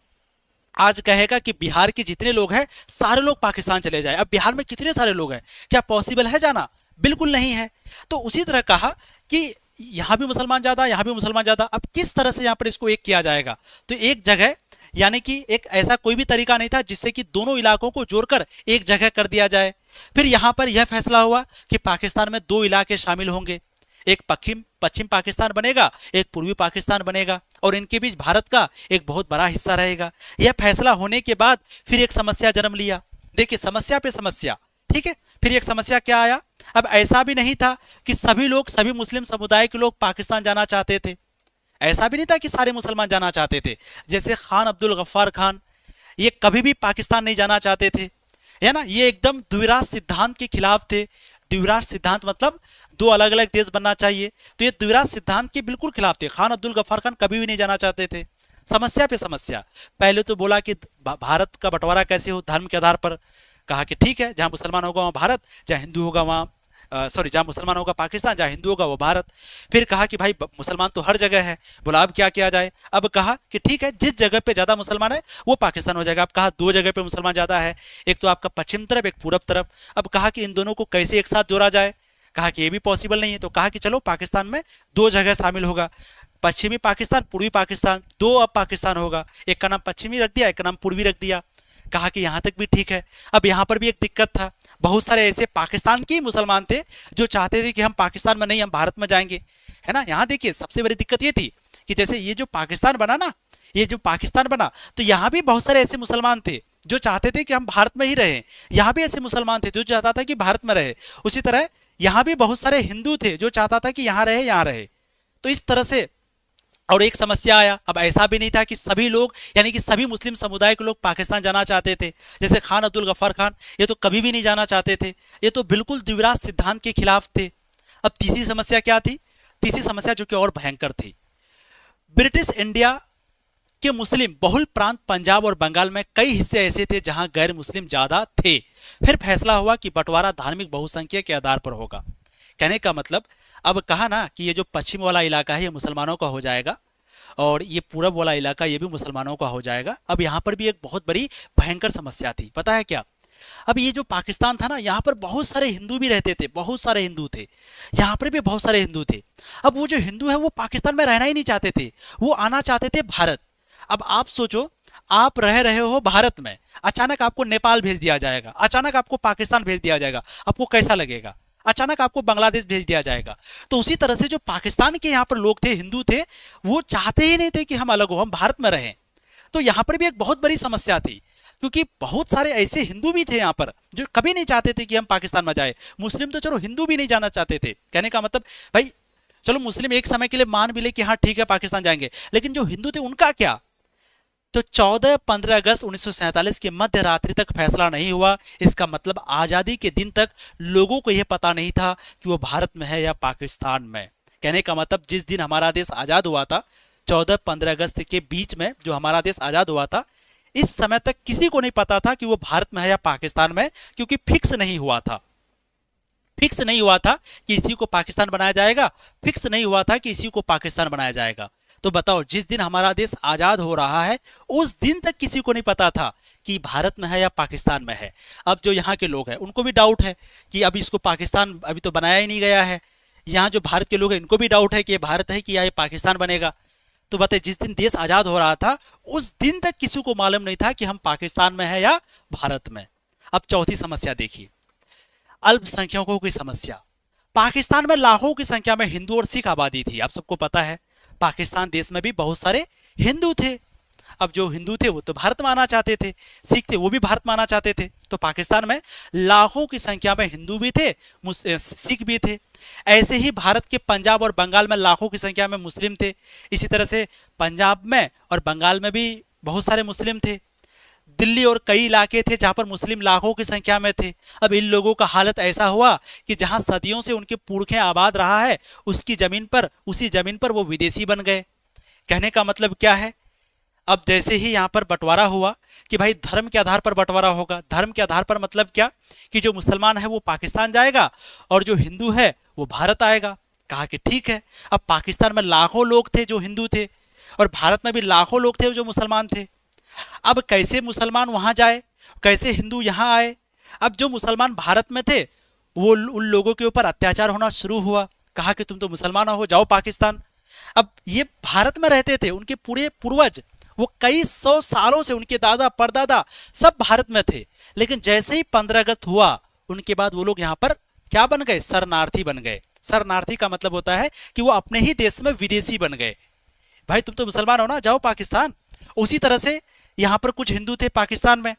आज कहेगा कि बिहार के जितने लोग हैं सारे लोग पाकिस्तान चले जाए, अब बिहार में कितने सारे लोग हैं, क्या पॉसिबल है जाना? बिल्कुल नहीं है। तो उसी तरह कहा कि यहां भी मुसलमान ज्यादा, यहां भी मुसलमान ज्यादा, अब किस तरह से यहां पर इसको एक किया जाएगा? तो एक जगह, यानी कि एक ऐसा कोई भी तरीका नहीं था जिससे कि दोनों इलाकों को जोड़कर एक जगह कर दिया जाए। फिर यहां पर यह फैसला हुआ कि पाकिस्तान में दो इलाके शामिल होंगे, एक पश्चिम पाकिस्तान बनेगा, एक पूर्वी पाकिस्तान बनेगा, और इनके बीच भारत का एक बहुत बड़ा हिस्सा रहेगा। यह फैसला होने के बाद फिर एक समस्या जन्म लिया। देखिए, समस्या पे समस्या, ठीक है। फिर एक समस्या क्या आया? अब ऐसा भी नहीं था कि सभी लोग, सभी मुस्लिम समुदाय के लोग पाकिस्तान जाना चाहते थे, ऐसा भी नहीं था कि सारे मुसलमान जाना चाहते थे। जैसे खान अब्दुल गफ्फार खान, ये कभी भी पाकिस्तान नहीं जाना चाहते थे, है ना। ये एकदम द्विराज सिद्धांत के खिलाफ थे। द्विराज सिद्धांत मतलब दो अलग अलग देश बनना चाहिए, तो ये द्विराज सिद्धांत के बिल्कुल खिलाफ थे। खान अब्दुल गफ्फार खान कभी भी नहीं जाना चाहते थे। समस्या पे समस्या, पहले तो बोला कि भारत का बंटवारा कैसे हो, धर्म के आधार पर। कहा कि ठीक है, जहां मुसलमान होगा वहां भारत, जहां हिंदू होगा वहां जहां मुसलमान होगा पाकिस्तान, जहां हिंदू होगा वो भारत। फिर कहा कि भाई मुसलमान तो हर जगह है, बोला अब क्या किया जाए? अब कहा कि ठीक है, जिस जगह पे ज्यादा मुसलमान है वो पाकिस्तान हो जाएगा। अब कहा दो जगह पे मुसलमान ज्यादा है, एक तो आपका पश्चिम तरफ, एक पूरब तरफ। अब कहा कि इन दोनों को कैसे एक साथ जोड़ा जाए? कहा कि ये भी पॉसिबल नहीं है। तो कहा कि चलो पाकिस्तान में दो जगह शामिल होगा, पश्चिमी पाकिस्तान, पूर्वी पाकिस्तान, दो अब पाकिस्तान होगा, एक का नाम पश्चिमी रख दिया, एक का नाम पूर्वी रख दिया। कहा कि यहां तक भी ठीक है। अब यहां पर भी एक दिक्कत था, बहुत सारे ऐसे पाकिस्तान के मुसलमान थे जो चाहते थे कि हम पाकिस्तान में नहीं, हम भारत में जाएंगे, है ना। यहां देखिए, सबसे बड़ी दिक्कत ये थी कि जैसे ये जो पाकिस्तान बना ना, ये जो पाकिस्तान बना, तो यहां भी बहुत सारे ऐसे मुसलमान थे जो चाहते थे कि हम भारत में ही रहें। यहां भी ऐसे मुसलमान थे जो चाहता था कि भारत में रहे। उसी तरह यहां भी बहुत सारे हिंदू थे जो चाहता था कि यहां रहे, यहां रहे। तो इस तरह से, और एक समस्या आया, अब ऐसा भी नहीं था कि सभी लोग, यानी कि सभी मुस्लिम समुदाय के लोग पाकिस्तान जाना चाहते थे। जैसे खान अब्दुल गफ्फार खान, ये तो कभी भी नहीं जाना चाहते थे, ये तो बिल्कुल द्विराज सिद्धांत के खिलाफ थे। अब तीसरी समस्या क्या थी? तीसरी समस्या जो कि और भयंकर थी, ब्रिटिश इंडिया कि मुस्लिम बहुल प्रांत पंजाब और बंगाल में कई हिस्से ऐसे थे जहां गैर मुस्लिम ज्यादा थे। फिर फैसला हुआ कि बंटवारा धार्मिक बहुसंख्या के आधार पर होगा। कहने का मतलब, अब कहा ना कि ये जो पश्चिम वाला इलाका है ये मुसलमानों का हो जाएगा और ये पूरब वाला इलाका ये भी मुसलमानों का हो जाएगा। अब यहाँ पर भी एक बहुत बड़ी भयंकर समस्या थी, पता है क्या? अब ये जो पाकिस्तान था ना, यहाँ पर बहुत सारे हिंदू भी रहते थे, बहुत सारे हिंदू थे, यहाँ पर भी बहुत सारे हिंदू थे। अब वो जो हिंदू है वो पाकिस्तान में रहना ही नहीं चाहते थे, वो आना चाहते थे भारत। अब आप सोचो, आप रह रहे हो भारत में, अचानक आपको नेपाल भेज दिया जाएगा, अचानक आपको पाकिस्तान भेज दिया जाएगा, आपको कैसा लगेगा? अचानक आपको बांग्लादेश भेज दिया जाएगा। तो उसी तरह से जो पाकिस्तान के यहाँ पर लोग थे, हिंदू थे, वो चाहते ही नहीं थे कि हम अलग हो, हम भारत में रहें। तो यहाँ पर भी एक बहुत बड़ी समस्या थी, क्योंकि बहुत सारे ऐसे हिंदू भी थे यहाँ पर जो कभी नहीं चाहते थे कि हम पाकिस्तान में जाए। मुस्लिम तो चलो, हिंदू भी नहीं जाना चाहते थे। कहने का मतलब भाई चलो मुस्लिम एक समय के लिए मान भी ले कि हाँ ठीक है पाकिस्तान जाएंगे, लेकिन जो हिंदू थे उनका क्या? तो 14-15 अगस्त 1947 के मध्य रात्रि तक फैसला नहीं हुआ। इसका मतलब आजादी के दिन तक लोगों को यह पता नहीं था कि वो भारत में है या पाकिस्तान में। कहने का मतलब जिस दिन हमारा देश आजाद हुआ था, 14-15 अगस्त के बीच में जो हमारा देश आजाद हुआ था, इस समय तक किसी को नहीं पता था कि वो भारत में है या पाकिस्तान में, क्योंकि फिक्स नहीं हुआ था। फिक्स नहीं हुआ था कि इसी को पाकिस्तान बनाया जाएगा, फिक्स नहीं हुआ था कि इसी को पाकिस्तान बनाया जाएगा। तो बताओ, जिस दिन हमारा देश आजाद हो रहा है उस दिन तक किसी को नहीं पता था कि भारत में है या पाकिस्तान में है। अब जो यहाँ के लोग हैं उनको भी डाउट है कि अब इसको पाकिस्तान अभी तो बनाया ही नहीं गया है। यहाँ जो भारत के लोग हैं इनको भी डाउट है कि ये भारत है कि या ये पाकिस्तान बनेगा। तो बताइए, जिस दिन देश आजाद हो रहा था उस दिन तक किसी को मालूम नहीं था कि हम पाकिस्तान में है या भारत में। अब चौथी समस्या देखिए, अल्पसंख्यकों की समस्या। पाकिस्तान में लाखों की संख्या में हिंदू और सिख आबादी थी। आप सबको पता है पाकिस्तान देश में भी बहुत सारे हिंदू थे। अब जो हिंदू थे वो तो भारत में आना चाहते थे, सिख थे वो भी भारत में आना चाहते थे। तो पाकिस्तान में लाखों की संख्या में हिंदू भी थे, सिख भी थे। ऐसे ही भारत के पंजाब और बंगाल में लाखों की संख्या में मुस्लिम थे। इसी तरह से पंजाब में और बंगाल में भी बहुत सारे मुस्लिम थे। दिल्ली और कई इलाके थे जहां पर मुस्लिम लाखों की संख्या में थे। अब इन लोगों का हालत ऐसा हुआ कि जहां सदियों से उनके पुरखे आबाद रहा है उसकी जमीन पर, उसी जमीन पर वो विदेशी बन गए। कहने का मतलब क्या है? अब जैसे ही यहाँ पर बंटवारा हुआ कि भाई धर्म के आधार पर बंटवारा होगा। धर्म के आधार पर मतलब क्या? कि जो मुसलमान है वो पाकिस्तान जाएगा और जो हिंदू है वो भारत आएगा। कहा कि ठीक है। अब पाकिस्तान में लाखों लोग थे जो हिंदू थे और भारत में भी लाखों लोग थे जो मुसलमान थे। अब कैसे मुसलमान वहां जाए, कैसे हिंदू यहां आए? अब जो मुसलमान भारत में थे वो उन लोगों के ऊपर अत्याचार होना शुरू हुआ। कहा कि तुम तो मुसलमान हो, जाओ पाकिस्तान। अब ये भारत में रहते थे, उनके पूरे पूर्वज वो कई सौ सालों से, उनके दादा परदादा सब भारत में थे। लेकिन जैसे ही 15 अगस्त हुआ उनके बाद वो लोग यहाँ पर क्या बन गए? शरणार्थी बन गए। शरणार्थी का मतलब होता है कि वो अपने ही देश में विदेशी बन गए। भाई तुम तो मुसलमान हो ना, जाओ पाकिस्तान। उसी तरह से यहाँ पर कुछ हिंदू थे पाकिस्तान में।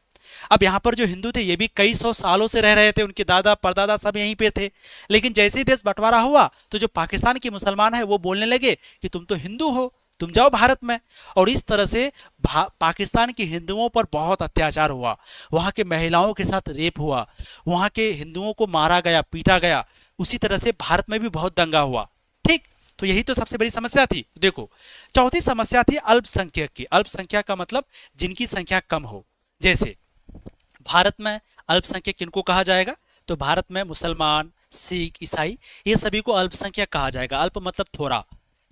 अब यहाँ पर जो हिंदू थे ये भी कई सौ सालों से रह रहे थे, उनके दादा परदादा सब यहीं पे थे। लेकिन जैसे ही देश बंटवारा हुआ तो जो पाकिस्तान के मुसलमान है वो बोलने लगे कि तुम तो हिंदू हो, तुम जाओ भारत में। और इस तरह से पाकिस्तान के हिंदुओं पर बहुत अत्याचार हुआ, वहाँ के महिलाओं के साथ रेप हुआ, वहाँ के हिंदुओं को मारा गया, पीटा गया। उसी तरह से भारत में भी बहुत दंगा हुआ। ठीक, तो यही तो सबसे बड़ी समस्या थी। तो देखो, चौथी समस्या थी अल्पसंख्यक की। अल्पसंख्यक का मतलब जिनकी संख्या कम हो। जैसे भारत में अल्पसंख्यक किनको कहा जाएगा? तो भारत में मुसलमान, सिख, ईसाई, ये सभी को अल्पसंख्यक कहा जाएगा। अल्प मतलब थोड़ा,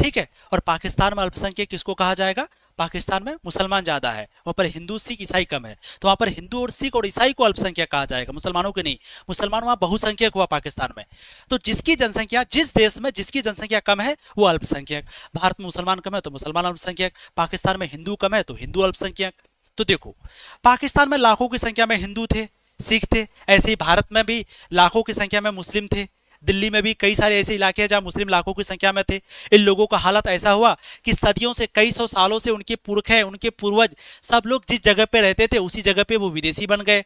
ठीक है। और पाकिस्तान में अल्पसंख्यक किसको कहा जाएगा? पाकिस्तान में मुसलमान ज्यादा है, वहां पर हिंदू सिख ईसाई कम है, तो वहां पर हिंदू और सिख और ईसाई को अल्पसंख्यक कहा जाएगा, मुसलमानों के नहीं। मुसलमान वहां बहुसंख्यक हुआ पाकिस्तान में। तो जिसकी जनसंख्या, जिस देश में जिसकी जनसंख्या कम है वो अल्पसंख्यक। भारत में मुसलमान कम है तो मुसलमान अल्पसंख्यक, पाकिस्तान में हिंदू कम है तो हिंदू अल्पसंख्यक। तो देखो, पाकिस्तान में लाखों की संख्या में हिंदू थे, सिख थे। ऐसे ही भारत में भी लाखों की संख्या में मुस्लिम थे। दिल्ली में भी कई सारे ऐसे इलाके हैं जहां मुस्लिम लाखों की संख्या में थे। इन लोगों का हालत ऐसा हुआ कि सदियों से, कई सौ सालों से उनके पुरखे, उनके पूर्वज सब लोग जिस जगह पे रहते थे उसी जगह पे वो विदेशी बन गए।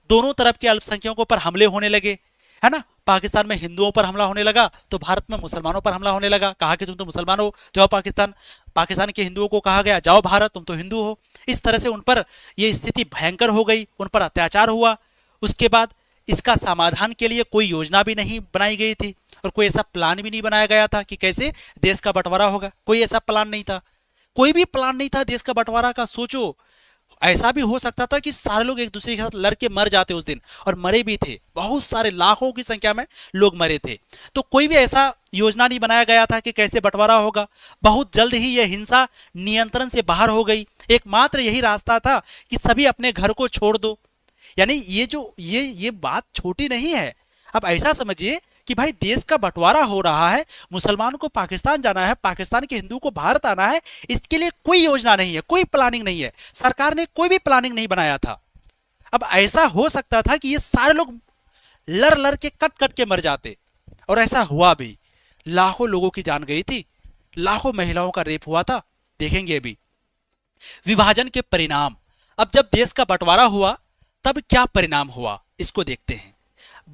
दोनों तरफ के अल्पसंख्यकों पर हमले होने लगे, है ना। पाकिस्तान में हिंदुओं पर हमला होने लगा तो भारत में मुसलमानों पर हमला होने लगा। कहा कि तुम तो मुसलमान हो, जाओ पाकिस्तान। पाकिस्तान के हिंदुओं को कहा गया जाओ भारत, तुम तो हिंदू हो। इस तरह से उन पर यह स्थिति भयंकर हो गई, उन पर अत्याचार हुआ। उसके बाद इसका समाधान के लिए कोई योजना भी नहीं बनाई गई थी और कोई ऐसा प्लान भी नहीं बनाया गया था कि कैसे देश का बंटवारा होगा। कोई ऐसा प्लान नहीं था, कोई भी प्लान नहीं था देश का बंटवारा का। सोचो, ऐसा भी हो सकता था कि सारे लोग एक दूसरे के साथ लड़के मर जाते उस दिन, और मरे भी थे, बहुत सारे लाखों की संख्या में लोग मरे थे। तो कोई भी ऐसा योजना नहीं बनाया गया था कि कैसे बंटवारा होगा। बहुत जल्द ही यह हिंसा नियंत्रण से बाहर हो गई। एकमात्र यही रास्ता था कि सभी अपने घर को छोड़ दो। यानी ये बात छोटी नहीं है। अब ऐसा समझिए कि भाई देश का बंटवारा हो रहा है, मुसलमान को पाकिस्तान जाना है, पाकिस्तान के हिंदू को भारत आना है, इसके लिए कोई योजना नहीं है, कोई प्लानिंग नहीं है, सरकार ने कोई भी प्लानिंग नहीं बनाया था। अब ऐसा हो सकता था कि ये सारे लोग लड़ लड़ के कट कट के मर जाते, और ऐसा हुआ भी। लाखों लोगों की जान गई थी, लाखों महिलाओं का रेप हुआ था। देखेंगे अभी विभाजन के परिणाम। अब जब देश का बंटवारा हुआ तब क्या परिणाम हुआ, इसको देखते हैं।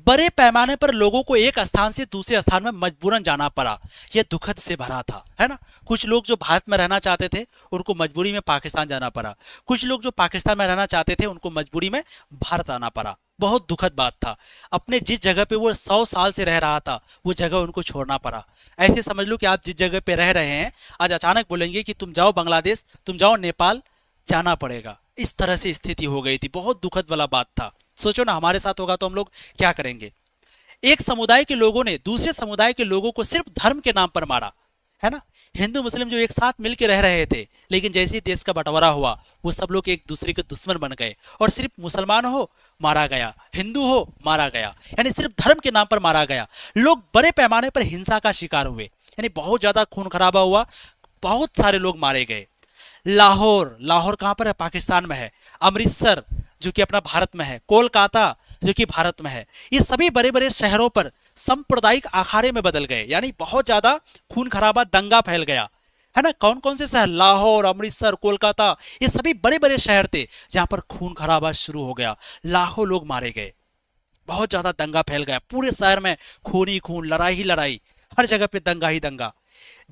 बड़े पैमाने पर लोगों को एक स्थान से दूसरे स्थान में मजबूरन जाना पड़ा। यह दुखद से भरा था, है ना। कुछ लोग जो भारत में रहना चाहते थे उनको मजबूरी में पाकिस्तान जाना पड़ा, कुछ लोग जो पाकिस्तान में रहना चाहते थे उनको मजबूरी में भारत आना पड़ा। बहुत दुखद बात था। अपने जिस जगह पे वो 100 साल से रह रहा था वो जगह उनको छोड़ना पड़ा। ऐसे समझ लो कि आप जिस जगह पे रह रहे हैं आज अचानक बोलेंगे कि तुम जाओ बांग्लादेश, तुम जाओ नेपाल, जाना पड़ेगा। इस तरह से स्थिति हो गई थी। बहुत दुखद वाला बात था। सोचो ना, हमारे साथ होगा तो हम लोग क्या करेंगे। एक समुदाय के लोगों ने दूसरे समुदाय के लोगों को सिर्फ धर्म के नाम पर मारा, है ना। हिंदू मुस्लिम जो एक साथ मिलकर रह रहे थे, लेकिन जैसे ही देश का बंटवारा हुआ वो सब लोग एक दूसरे के दुश्मन बन गए, और सिर्फ मुसलमान हो मारा गया, हिंदू हो मारा गया, यानी सिर्फ धर्म के नाम पर मारा गया। लोग बड़े पैमाने पर हिंसा का शिकार हुए, यानी बहुत ज्यादा खून खराबा हुआ, बहुत सारे लोग मारे गए। लाहौर, लाहौर कहां पर है, पाकिस्तान में है। अमृतसर जो कि अपना भारत में है, कोलकाता जो कि भारत में है, ये सभी बड़े बड़े शहरों पर सांप्रदायिक अखाड़े में बदल गए, यानी बहुत ज्यादा खून खराबा, दंगा फैल गया, है ना। कौन कौन से शहर, लाहौर, अमृतसर, कोलकाता, ये सभी बड़े बड़े शहर थे जहां पर खून खराबा शुरू हो गया। लाखों लोग मारे गए, बहुत ज्यादा दंगा फैल गया, पूरे शहर में खून ही खून, लड़ाई ही लड़ाई, हर जगह पे दंगा ही दंगा।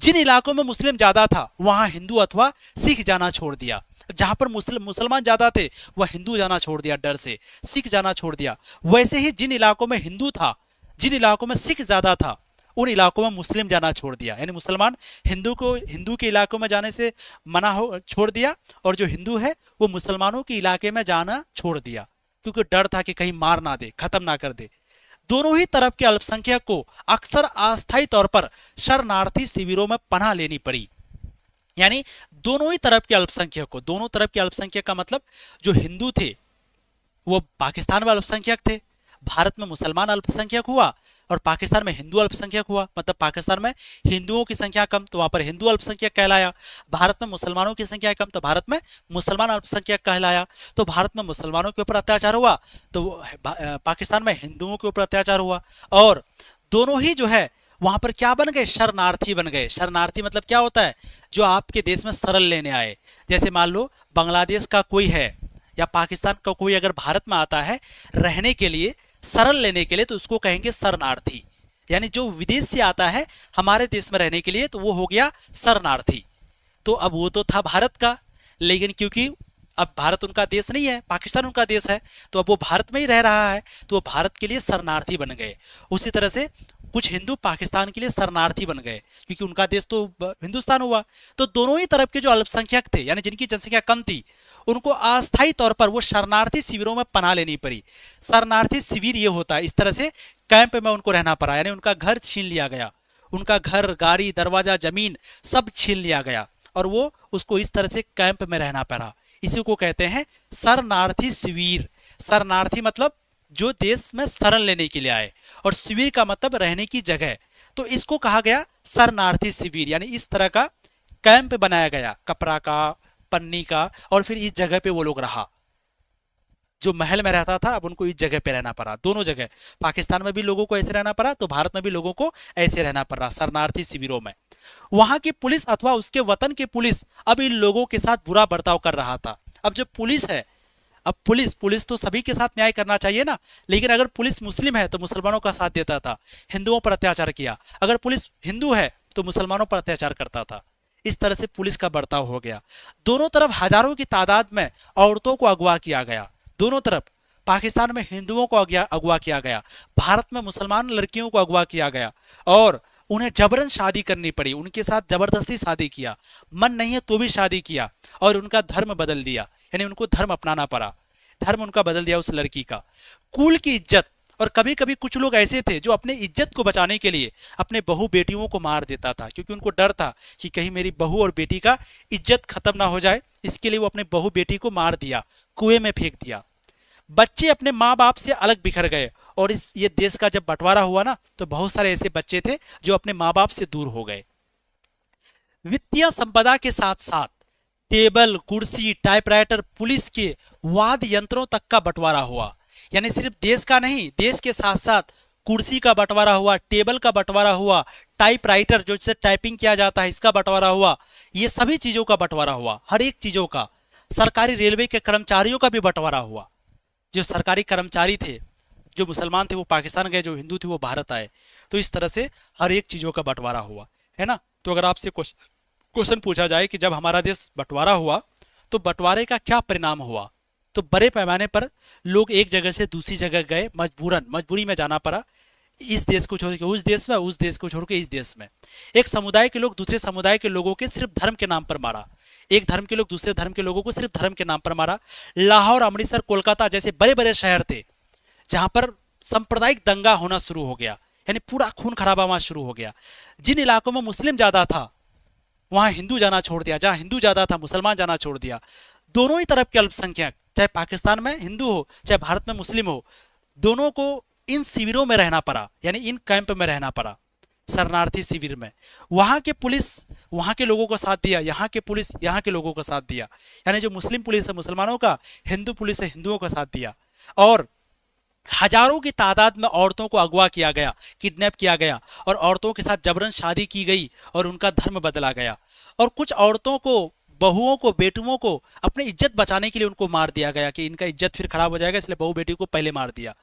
जिन इलाकों में मुस्लिम ज्यादा था वहां हिंदू अथवा सिख जाना छोड़ दिया। जहां पर मुसलमान ज्यादा थे वह हिंदू जाना छोड़ दिया, डर से सिख जाना छोड़ दिया। वैसे ही जिन इलाकों में हिंदू था, जिन इलाकों में सिख ज्यादा था, उन इलाकों में मुस्लिम जाना छोड़ दिया। यानी मुसलमान हिंदू के इलाकों में जाने से मना हो छोड़ दिया, और जो हिंदू है वो मुसलमानों के इलाके में जाना छोड़ दिया, क्योंकि डर था कि कहीं मार ना दे, खत्म ना कर दे। दोनों ही तरफ के अल्पसंख्यक को अक्सर अस्थायी तौर पर शरणार्थी शिविरों में पनाह लेनी पड़ी। यानी दोनों ही तरफ के अल्पसंख्यक को, दोनों तरफ के अल्पसंख्यक का मतलब जो हिंदू थे वो पाकिस्तान में अल्पसंख्यक थे, भारत में मुसलमान अल्पसंख्यक हुआ, और पाकिस्तान में हिंदू अल्पसंख्यक हुआ। मतलब पाकिस्तान में हिंदुओं की संख्या कम तो वहां पर हिंदू अल्पसंख्यक कहलाया, भारत में मुसलमानों की संख्या कम तो भारत में मुसलमान अल्पसंख्यक कहलाया। तो भारत में मुसलमानों के ऊपर अत्याचार हुआ तो पाकिस्तान में हिंदुओं के ऊपर अत्याचार हुआ, और दोनों ही जो है वहां पर क्या बन गए, शरणार्थी बन गए। शरणार्थी मतलब क्या होता है, जो आपके देश में शरण लेने आए। जैसे मान लो बांग्लादेश का कोई है या पाकिस्तान का कोई अगर भारत में आता है रहने के लिए, शरण लेने के लिए, तो उसको कहेंगे शरणार्थी। यानी जो विदेश से आता है हमारे देश में रहने के लिए तो वो हो गया शरणार्थी। तो अब वो तो था भारत का, लेकिन क्योंकि अब भारत उनका देश नहीं है, पाकिस्तान उनका देश है, तो अब वो भारत में ही रह रहा है, तो वो भारत के लिए शरणार्थी बन गए। उसी तरह से कुछ हिंदू पाकिस्तान के लिए शरणार्थी बन गए, क्योंकि उनका देश तो हिंदुस्तान हुआ। तो दोनों ही तरफ के जो अल्पसंख्यक थे, यानी जिनकी जनसंख्या कम थी, उनको अस्थायी तौर पर वो शरणार्थी शिविरों में पनाह लेनी पड़ी। शरणार्थी शिविर ये होता है, इस तरह से कैंप में उनको रहना पड़ा, यानी उनका घर छीन लिया गया, उनका घर, गाड़ी, दरवाजा, जमीन सब छीन लिया गया, और वो उसको इस तरह से कैंप में रहना पड़ा। इसी को कहते हैं शरणार्थी शिविर। शरणार्थी मतलब जो देश में शरण लेने के लिए आए, और शिविर का मतलब रहने की जगह। तो इसको कहा गया शरणार्थी शिविर, यानी इस तरह का कैंप बनाया गया, कपड़ा का, पन्नी का, और फिर इस जगह पे वो लोग रहा। जो महल में रहता था अब उनको इस जगह पे रहना पड़ा। दोनों जगह, पाकिस्तान में भी लोगों को ऐसे रहना पड़ा तो भारत में भी लोगों को ऐसे रहना पड़ रहा, शरणार्थी शिविरों में। वहां की पुलिस अथवा उसके वतन की पुलिस अब इन लोगों के साथ बुरा बर्ताव कर रहा था। अब जो पुलिस है, अब पुलिस तो सभी के साथ न्याय करना चाहिए ना, लेकिन अगर पुलिस मुस्लिम है तो मुसलमानों का साथ देता था, हिंदुओं पर अत्याचार किया। अगर पुलिस हिंदू है तो मुसलमानों पर अत्याचार करता था। इस तरह से पुलिस का बर्ताव हो गया। दोनों तरफ हजारों की तादाद में औरतों को अगवा किया गया। दोनों तरफ, पाकिस्तान में हिंदुओं को अगवा किया गया, भारत में मुसलमान लड़कियों को अगवा किया गया, और उन्हें जबरन शादी करनी पड़ी, उनके साथ जबरदस्ती शादी किया, मन नहीं है तो भी शादी किया और उनका धर्म बदल दिया, यानी उनको धर्म अपनाना पड़ा, धर्म उनका बदल दिया उस लड़की का। कुल की इज्जत, और कभी कभी कुछ लोग ऐसे थे जो अपने इज्जत को बचाने के लिए अपने बहू बेटियों को मार देता था, क्योंकि उनको डर था कि कहीं मेरी बहू और बेटी का इज्जत खत्म ना हो जाए, इसके लिए वो अपने बहू बेटी को मार दिया, कुएं में फेंक दिया। बच्चे अपने माँ बाप से अलग बिखर गए, और इस ये देश का जब बंटवारा हुआ ना, तो बहुत सारे ऐसे बच्चे थे जो अपने माँ बाप से दूर हो गए। वित्तीय संपदा के साथ साथ टेबल, कुर्सी, टाइपराइटर, पुलिस के वाद्य यंत्रों तक का बंटवारा हुआ। यानी सिर्फ देश का नहीं, देश के साथ साथ कुर्सी का बंटवारा हुआ, टेबल का बंटवारा हुआ, टाइपराइटर जो जिससे टाइपिंग किया जाता है इसका बंटवारा हुआ, ये सभी चीजों का बंटवारा हुआ, हर एक चीजों का। सरकारी रेलवे के कर्मचारियों का भी बंटवारा हुआ। जो सरकारी कर्मचारी थे, जो मुसलमान थे वो पाकिस्तान गए, जो हिंदू थे वो भारत आए। तो इस तरह से हर एक चीजों का बंटवारा हुआ, है ना। तो अगर आपसे क्वेश्चन पूछा जाए कि जब हमारा देश बंटवारा हुआ तो बंटवारे का क्या परिणाम हुआ, तो बड़े पैमाने पर लोग एक जगह से दूसरी जगह गए, मजबूरी में जाना पड़ा। इस देश को छोड़ के उस देश में, उस देश को छोड़ के इस देश में। एक समुदाय के लोग दूसरे समुदाय के लोगों के सिर्फ धर्म के नाम पर मारा, एक धर्म के लोग दूसरे धर्म के लोगों को सिर्फ धर्म के नाम पर मारा। लाहौर, अमृतसर, कोलकाता जैसे बड़े बड़े शहर थे जहां पर सांप्रदायिक दंगा होना शुरू हो गया, यानी पूरा खून खराबा वहां शुरू हो गया। जिन इलाकों में मुस्लिम ज्यादा था वहां हिंदू जाना छोड़ दिया, जहां हिंदू ज्यादा था मुसलमान जाना छोड़ दिया। दोनों ही तरफ के अल्पसंख्यक, चाहे पाकिस्तान में हिंदू हो चाहे भारत में मुस्लिम हो, दोनों को इन शिविरों में रहना पड़ा, यानी इन कैंप में रहना पड़ा, शरणार्थी शिविर में। वहां के पुलिस वहां के लोगों का साथ दिया, यहाँ के पुलिस यहाँ के लोगों का साथ दिया, यानी जो मुस्लिम पुलिस है मुसलमानों का, हिंदू पुलिस है हिंदुओं का साथ दिया। और हजारों की तादाद में औरतों को अगवा किया गया, किडनैप किया गया, और औरतों के साथ जबरन शादी की गई और उनका धर्म बदला गया। और कुछ औरतों को, बहुओं को, बेटुओं को अपनी इज्जत बचाने के लिए उनको मार दिया गया कि इनका इज्जत फिर खराब हो जाएगा, इसलिए बहू बेटी को पहले मार दिया।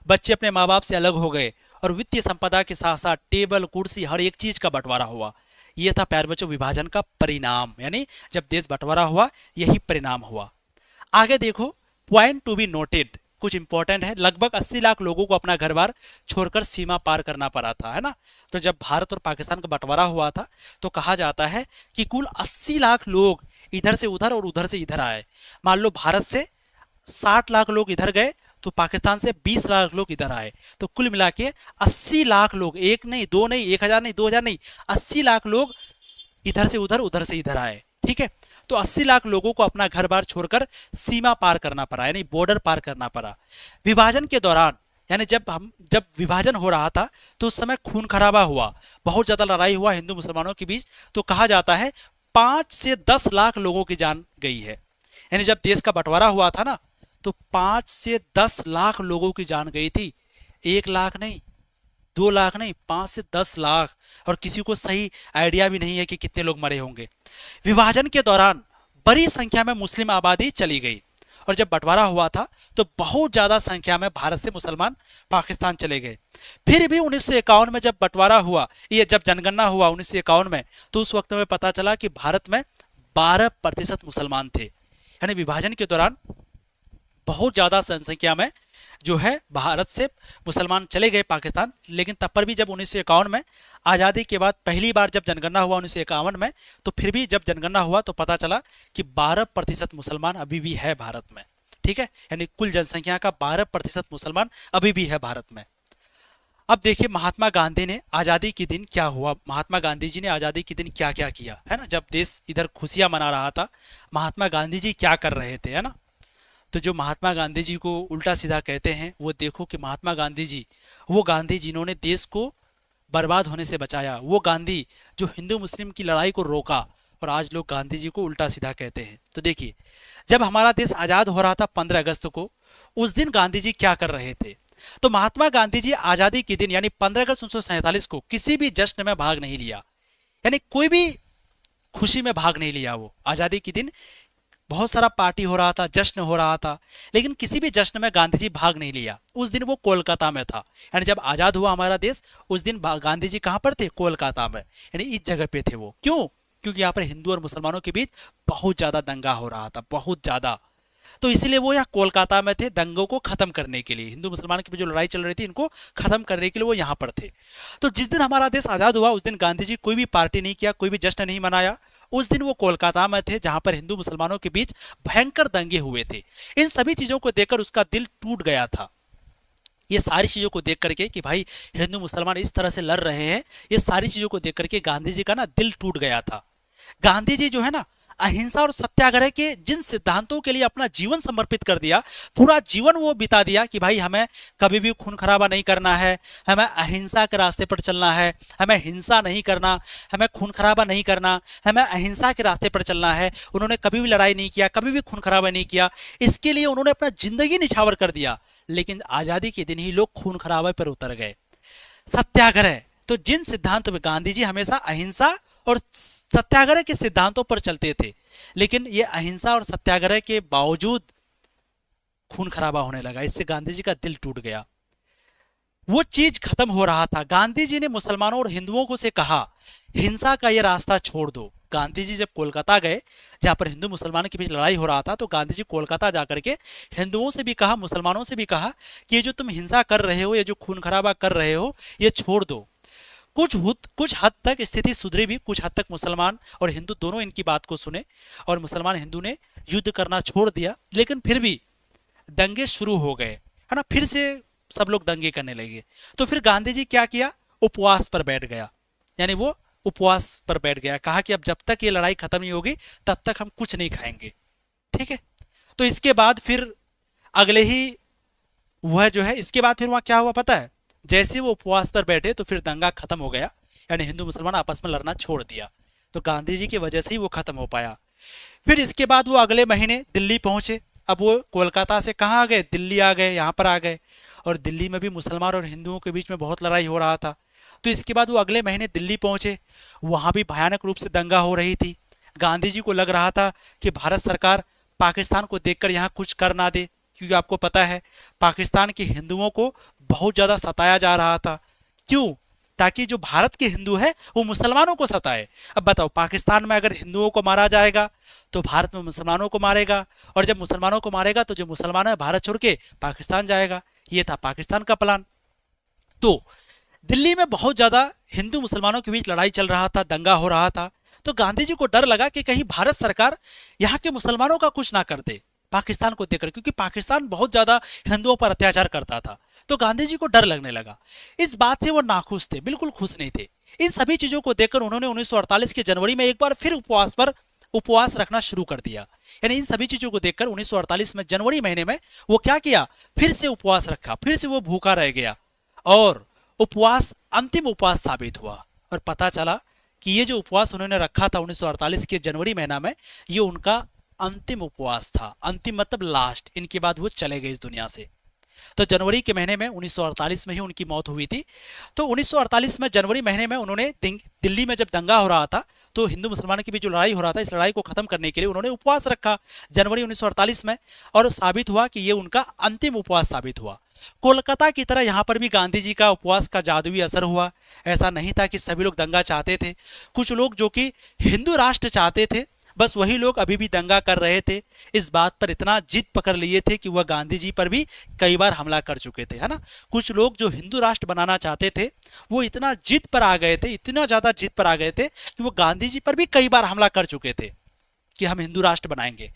बच्चे अपने माँ बाप से अलग हो गए, और वित्तीय संपदा के साथ साथ टेबल, कुर्सी, हर एक चीज का बंटवारा हुआ। यह था प्यारे बच्चों विभाजन का परिणाम, यानी जब देश बंटवारा हुआ यही परिणाम हुआ। आगे देखो, पॉइंट टू बी नोटेड, कुछ इंपॉर्टेंट है। लगभग 80 लाख लोगों को अपना घर बार छोड़कर सीमा पार करना पड़ा था, है ना। तो जब भारत और पाकिस्तान का बंटवारा हुआ था तो कहा जाता है कि कुल 80 लाख लोग इधर से उधर और उधर से इधर आए। मान लो भारत से 60 लाख लोग इधर गए तो पाकिस्तान से 20 लाख लोग इधर आए, तो कुल मिला के 80 लाख लोग, एक नहीं, दो नहीं, 1000 नहीं, 2000 नहीं, 80 लाख लोग इधर से उधर से इधर आए। ठीक है, तो 80 लाख लोगों को अपना घर बार छोड़कर सीमा पार करना पड़ा, यानी बॉर्डर पार करना पड़ा। विभाजन के दौरान, यानी जब विभाजन हो रहा था तो उस समय खून खराबा हुआ, बहुत ज्यादा लड़ाई हुआ हिंदू मुसलमानों के बीच। तो कहा जाता है 5 से 10 लाख लोगों की जान गई है। यानी जब देश का बंटवारा हुआ था ना, तो 5 से 10 लाख लोगों की जान गई थी। 1 लाख नहीं, 2 लाख नहीं, 5 से 10 लाख। और किसी को सही आइडिया भी नहीं है कि कितने लोग मरे होंगे। विभाजन के दौरान बड़ी संख्या में मुस्लिम आबादी चली गई, और जब बंटवारा हुआ था तो बहुत ज्यादा संख्या में भारत से मुसलमान पाकिस्तान चले गए। फिर भी 1951 में जब बंटवारा हुआ, ये जब जनगणना हुआ 1951 में, तो उस वक्त में पता चला कि भारत में 12% मुसलमान थे। यानी विभाजन के दौरान बहुत ज्यादा जनसंख्या में जो है भारत से मुसलमान चले गए पाकिस्तान। लेकिन तब पर भी जब 1951 में आज़ादी के बाद पहली बार जब जनगणना हुआ 1951 में, तो फिर भी जब जनगणना हुआ तो पता चला कि 12% मुसलमान अभी भी है भारत में। ठीक है, यानी कुल जनसंख्या का 12% मुसलमान अभी भी है भारत में। अब देखिए महात्मा गांधी ने आज़ादी के दिन क्या हुआ, महात्मा गांधी जी ने आज़ादी के दिन क्या क्या किया, है ना। जब देश इधर खुशियां मना रहा था, महात्मा गांधी जी क्या कर रहे थे, है ना। तो जो महात्मा गांधी जी को उल्टा सीधा कहते हैं, वो देखो कि महात्मा गांधी जी वो गांधी जिन्होंने देश को बर्बाद होने से बचाया, वो गांधी जो हिंदू मुस्लिम की लड़ाई को रोका, और आज लोग गांधी जी को उल्टा सीधा कहते हैं। तो देखिए, जब हमारा देश आज़ाद हो रहा था 15 अगस्त को, उस दिन गांधी जी क्या कर रहे थे। तो महात्मा गांधी जी आज़ादी के दिन यानी 15 अगस्त 1947 को किसी भी जश्न में भाग नहीं लिया, यानी कोई भी खुशी में भाग नहीं लिया। वो आज़ादी के दिन बहुत सारा पार्टी हो रहा था, जश्न हो रहा था, लेकिन किसी भी जश्न में गांधी जी भाग नहीं लिया। उस दिन वो कोलकाता में था, यानी जब आजाद हुआ हमारा देश उस दिन गांधी जी कहां पर थे, कोलकाता में, यानी इस जगह पे थे वो। क्यों? क्योंकि यहाँ पर हिंदू और मुसलमानों के बीच बहुत ज्यादा दंगा हो रहा था, बहुत ज्यादा। तो इसलिए वो यहाँ कोलकाता में थे दंगों को खत्म करने के लिए, हिंदू मुसलमान की जो लड़ाई चल रही थी इनको खत्म करने के लिए वो यहाँ पर थे। तो जिस दिन हमारा देश आजाद हुआ उस दिन गांधी जी कोई भी पार्टी नहीं किया, कोई भी जश्न नहीं मनाया। उस दिन वो कोलकाता में थे जहां पर हिंदू मुसलमानों के बीच भयंकर दंगे हुए थे। इन सभी चीजों को देखकर उसका दिल टूट गया था। ये सारी चीजों को देख करके कि भाई हिंदू मुसलमान इस तरह से लड़ रहे हैं, ये सारी चीजों को देख करके गांधी जी का ना दिल टूट गया था। गांधी जी जो है ना अहिंसा और सत्याग्रह के जिन सिद्धांतों के लिए अपना जीवन समर्पित कर दिया, पूरा जीवन वो बिता दिया कि भाई हमें कभी भी खून खराबा नहीं करना है, हमें अहिंसा के रास्ते पर चलना है, हमें हिंसा नहीं करना, हमें खून खराबा नहीं करना, हमें अहिंसा के रास्ते पर चलना है। उन्होंने कभी भी लड़ाई नहीं किया, कभी भी खून खराबा नहीं किया, इसके लिए उन्होंने अपना जिंदगी निछावर कर दिया। लेकिन आजादी के दिन ही लोग खून खराबे पर उतर गए। सत्याग्रह, तो जिन सिद्धांतों में गांधी जी हमेशा अहिंसा और सत्याग्रह के सिद्धांतों पर चलते थे, लेकिन ये अहिंसा और सत्याग्रह के बावजूद खून खराबा होने लगा। इससे गांधी जी का दिल टूट गया। वो चीज खत्म हो रहा था। गांधी जी ने मुसलमानों और हिंदुओं को से कहा हिंसा का ये रास्ता छोड़ दो। गांधी जी जब कोलकाता गए जहां पर हिंदू मुसलमानों के बीच लड़ाई हो रहा था, तो गांधी जी कोलकाता जाकर के हिंदुओं से भी कहा, मुसलमानों से भी कहा कि ये जो तुम हिंसा कर रहे हो, ये जो खून खराबा कर रहे हो, ये छोड़ दो। कुछ हद तक स्थिति सुधरी भी, कुछ हद तक मुसलमान और हिंदू दोनों इनकी बात को सुने और मुसलमान हिंदू ने युद्ध करना छोड़ दिया। लेकिन फिर भी दंगे शुरू हो गए, है ना, फिर से सब लोग दंगे करने लगे। तो फिर गांधी जी क्या किया, उपवास पर बैठ गया। यानी वो उपवास पर बैठ गया, कहा कि अब जब तक ये लड़ाई खत्म नहीं होगी तब तक हम कुछ नहीं खाएंगे। ठीक है। तो इसके बाद फिर अगले ही वह जो है, इसके बाद फिर वहां क्या हुआ पता है, जैसे वो उपवास पर बैठे तो फिर दंगा खत्म हो गया। यानी हिंदू मुसलमान आपस में लड़ना छोड़ दिया। तो गांधी जी की वजह से ही वो खत्म हो पाया। फिर इसके बाद वो अगले महीने दिल्ली पहुंचे। अब वो कोलकाता से कहाँ आ गए, दिल्ली आ गए, यहाँ पर आ गए। और दिल्ली में भी मुसलमान और हिंदुओं के बीच में बहुत लड़ाई हो रहा था। तो इसके बाद वो अगले महीने दिल्ली पहुंचे। वहां भी भयानक रूप से दंगा हो रही थी। गांधी जी को लग रहा था कि भारत सरकार पाकिस्तान को देखकर यहाँ कुछ कर ना दे, क्योंकि आपको पता है पाकिस्तान के हिंदुओं को बहुत ज्यादा सताया जा रहा था। क्यों? ताकि जो भारत के हिंदू है वो मुसलमानों को सताए। अब बताओ, पाकिस्तान में अगर हिंदुओं को मारा जाएगा तो भारत में मुसलमानों को मारेगा, और जब मुसलमानों को मारेगा तो जो मुसलमान है भारत छोड़ के पाकिस्तान जाएगा। ये था पाकिस्तान का प्लान। तो दिल्ली में बहुत ज्यादा हिंदू मुसलमानों के बीच लड़ाई चल रहा था, दंगा हो रहा था। तो गांधी जी को डर लगा कि कहीं भारत सरकार यहाँ के मुसलमानों का कुछ ना कर दे पाकिस्तान को देखकर, क्योंकि पाकिस्तान बहुत ज्यादा हिंदुओं पर अत्याचार करता था। तो गांधी जी को डर लगने लगा। इस बात से वो नाखुश थे, बिल्कुल खुश नहीं थे। इन सभी चीजों को देखकर उन्होंने 1948 के जनवरी में एक बार फिर उपवास रखना शुरू कर दिया। यानी इन सभी चीजों को देखकर 1948 में जनवरी महीने में वो क्या किया, फिर से उपवास रखा, फिर से वो भूखा रह गया। और उपवास अंतिम उपवास साबित हुआ। और पता चला कि ये जो उपवास उन्होंने रखा था 1948 के जनवरी महीना में, ये उनका अंतिम उपवास था। अंतिम मतलब लास्ट। इनके बाद वो चले गए इस दुनिया से। तो जनवरी के महीने में 1948 में ही उनकी मौत हुई थी। तो 1948 में जनवरी महीने में उन्होंने दिल्ली में जब दंगा हो रहा था, तो हिंदू मुसलमानों के बीच जो लड़ाई हो रहा था, इस लड़ाई को खत्म करने के लिए उन्होंने उपवास रखा जनवरी 1948 में। और साबित हुआ कि ये उनका अंतिम उपवास साबित हुआ। कोलकाता की तरह यहाँ पर भी गांधी जी का उपवास का जादुई असर हुआ। ऐसा नहीं था कि सभी लोग दंगा चाहते थे। कुछ लोग जो कि हिंदू राष्ट्र चाहते थे, बस वही लोग अभी भी दंगा कर रहे थे। इस बात पर इतना जिद पकड़ लिए थे कि वह गांधी जी पर भी कई बार हमला कर चुके थे, है ना। कुछ लोग जो हिंदू राष्ट्र बनाना चाहते थे वो इतना जिद पर आ गए थे, इतना ज्यादा जिद पर आ गए थे कि वो गांधी जी पर भी कई बार हमला कर चुके थे कि हम हिंदू राष्ट्र बनाएंगे।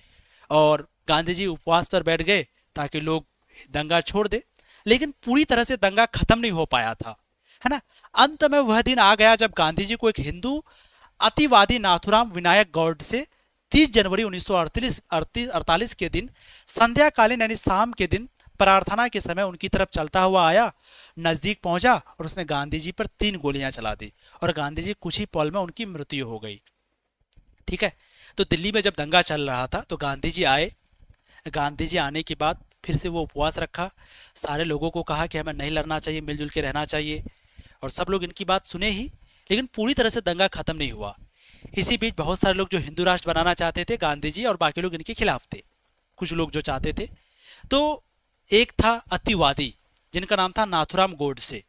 और गांधी जी उपवास पर बैठ गए ताकि लोग दंगा छोड़ दे, लेकिन पूरी तरह से दंगा खत्म नहीं हो पाया था, है ना। अंत में वह दिन आ गया जब गांधी जी को एक हिंदू अतिवादी नाथुराम विनायक गौडसे 30 जनवरी 1948 के दिन संध्याकालीन यानी शाम के दिन प्रार्थना के समय उनकी तरफ चलता हुआ आया, नजदीक पहुंचा और उसने गांधी जी पर 3 गोलियां चला दी और गांधी जी कुछ ही पल में उनकी मृत्यु हो गई। ठीक है। तो दिल्ली में जब दंगा चल रहा था तो गांधी जी आए। गांधी जी आने के बाद फिर से वो उपवास रखा। सारे लोगों को कहा कि हमें नहीं लड़ना चाहिए, मिलजुल के रहना चाहिए। और सब लोग इनकी बात सुने ही, लेकिन पूरी तरह से दंगा खत्म नहीं हुआ। इसी बीच बहुत सारे लोग जो हिंदू राष्ट्र बनाना चाहते थे, गांधी जी और बाकी लोग इनके खिलाफ थे। कुछ लोग जो चाहते थे, तो एक था अतिवादी जिनका नाम था नाथुराम गोडसे।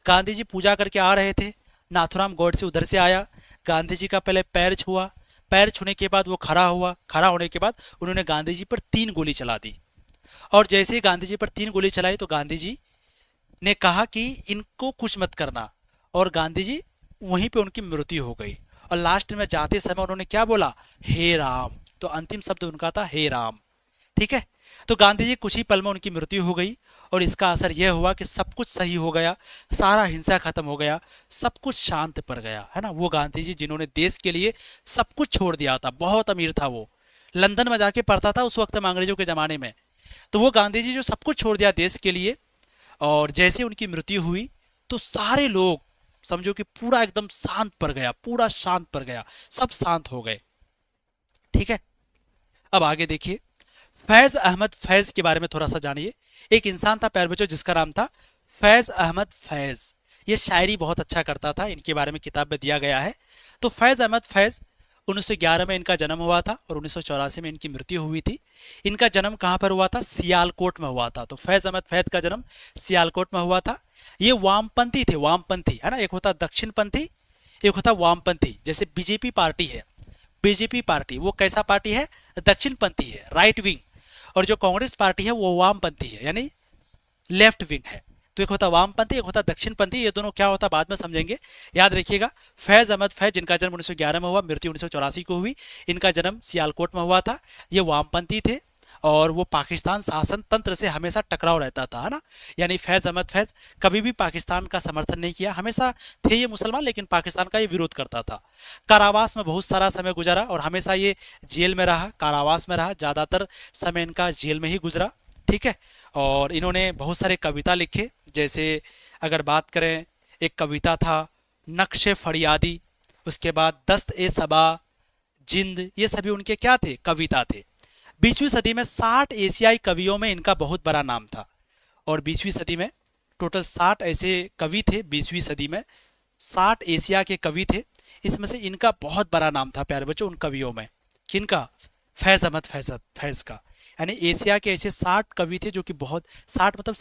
गांधी जी पूजा करके आ रहे थे, नाथुराम गोडसे उधर से आया, गांधी जी का पहले पैर छुआ, पैर छूने के बाद वो खड़ा हुआ, खड़ा होने के बाद उन्होंने गांधी जी पर 3 गोली चला दी। और जैसे ही गांधी जी पर 3 गोली चलाई तो गांधी जी ने कहा कि इनको कुछ मत करना, और गांधी जी वहीं पे उनकी मृत्यु हो गई। और लास्ट में जाते समय उन्होंने क्या बोला, हे राम, तो अंतिम शब्द उनका था हे राम। ठीक है, तो गांधी जी कुछ ही पल में उनकी मृत्यु हो गई, और इसका असर यह हुआ कि सब कुछ सही हो गया, सारा हिंसा खत्म हो गया, सब कुछ शांत पड़ गया, है ना। वो गांधी जी जिन्होंने देश के लिए सब कुछ छोड़ दिया था, बहुत अमीर था वो, लंदन में जाके पढ़ता था उस वक्त में, अंग्रेजों के जमाने में। तो वो गांधी जी जो सब कुछ छोड़ दिया देश के लिए, और जैसे उनकी मृत्यु हुई तो सारे लोग समझो कि पूरा एकदम शांत पड़ गया, पूरा शांत पड़ गया, सब शांत हो गए। ठीक है, अब आगे देखिए, फैज अहमद फैज के बारे में थोड़ा सा जानिए। एक इंसान था प्यारे बच्चों जिसका नाम था फैज अहमद फैज। ये शायरी बहुत अच्छा करता था, इनके बारे में किताब में दिया गया है। तो फैज अहमद फैज 1911 में इनका जन्म हुआ था और 1984 में इनकी मृत्यु हुई थी। इनका जन्म कहाँ पर हुआ था, सियालकोट में हुआ था। तो फैज अहमद फैज का जन्म सियालकोट में हुआ था। ये वामपंथी थे, वामपंथी, है ना। एक होता दक्षिणपंथी, एक होता वामपंथी। जैसे बीजेपी पार्टी है, बीजेपी पार्टी वो कैसा पार्टी है, दक्षिणपंथी है, राइट विंग। और जो कांग्रेस पार्टी है वो वामपंथी है, यानी लेफ्ट विंग है। तो एक होता वामपंथी, एक होता दक्षिणपंथी। ये दोनों क्या होता बाद में समझेंगे, याद रखिएगा। फैज अहमद फैज जिनका जन्म 1911 में हुआ, मृत्यु 1984 को हुई। इनका जन्म सियालकोट में हुआ था। ये वामपंथी थे और वो पाकिस्तान शासन तंत्र से हमेशा टकराव रहता था, है ना। यानी फैज अहमद फैज कभी भी पाकिस्तान का समर्थन नहीं किया, हमेशा थे ये मुसलमान लेकिन पाकिस्तान का ये विरोध करता था। कारावास में बहुत सारा समय गुजारा और हमेशा ये जेल में रहा, कारावास में रहा, ज़्यादातर समय इनका जेल में ही गुजरा। ठीक है, और इन्होंने बहुत सारे कविता लिखे। जैसे अगर बात करें, एक कविता था नक्शे फरियादी, उसके बाद दस्त ए सबा, जिंद, ये सभी उनके क्या थे, कविता थे। 20वीं सदी में 60 एशियाई कवियों में इनका बहुत बड़ा नाम था। और 20वीं सदी में टोटल 60 ऐसे कवि थे। 20वीं सदी में 60 एशिया के कवि थे। इसमें से इनका बहुत बड़ा नाम था प्यारे बच्चों उन कवियों में। किनका, फैज अहमद फैज का। यानी एशिया के ऐसे 60 कवि थे जो कि बहुत, 60 मतलब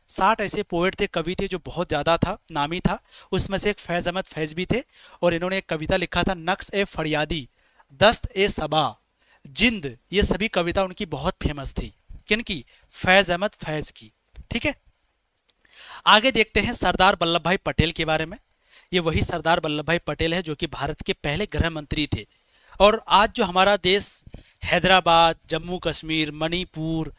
60 ऐसे पोएट थे, कवि थे जो बहुत ज़्यादा था, नामी था। उसमें से एक फैज अहमद फैज भी थे। और इन्होंने एक कविता लिखा था नक्श ए फरियादी, दस्त ए सबा, जिंद, ये सभी कविता उनकी बहुत फेमस थी। किनकी, फैज अहमद फैज की। ठीक है, आगे देखते हैं सरदार वल्लभ भाई पटेल के बारे में। ये वही सरदार वल्लभ भाई पटेल है जो कि भारत के पहले गृह मंत्री थे। और आज जो हमारा देश, हैदराबाद, जम्मू कश्मीर, मणिपुर,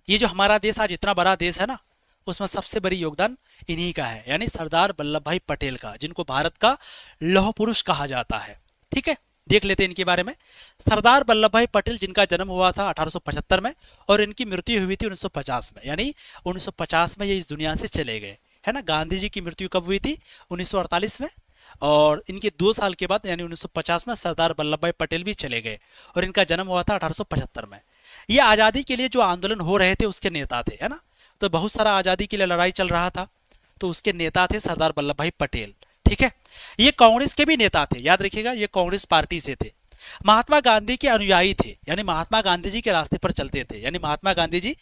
ये जो हमारा देश आज इतना बड़ा देश है ना, उसमें सबसे बड़ी योगदान इन्हीं का है, यानी सरदार वल्लभ भाई पटेल का, जिनको भारत का लौह पुरुष कहा जाता है। ठीक है, देख लेते हैं इनके बारे में। सरदार वल्लभ भाई पटेल जिनका जन्म हुआ था 1875 में और इनकी मृत्यु हुई थी 1950 में, यानी 1950 में ये इस दुनिया से चले गए, है ना। गांधी जी की मृत्यु कब हुई थी, 1948 में। और इनके 2 साल के बाद यानी 1950 में सरदार वल्लभ भाई पटेल भी चले गए और इनका जन्म हुआ था 1875 में। ये आज़ादी के लिए जो आंदोलन हो रहे थे उसके नेता थे, है ना। तो बहुत सारा आज़ादी के लिए लड़ाई चल रहा था, तो उसके नेता थे सरदार वल्लभ भाई पटेल। ठीक है, ये कांग्रेस के भी नेता थे, याद रखिएगा, ये कांग्रेस पार्टी से थे। महात्मा गांधी के अनुयायी थे, यानी महात्मा गांधी जी के रास्ते पर चलते थे। यानी महात्मा गांधी जी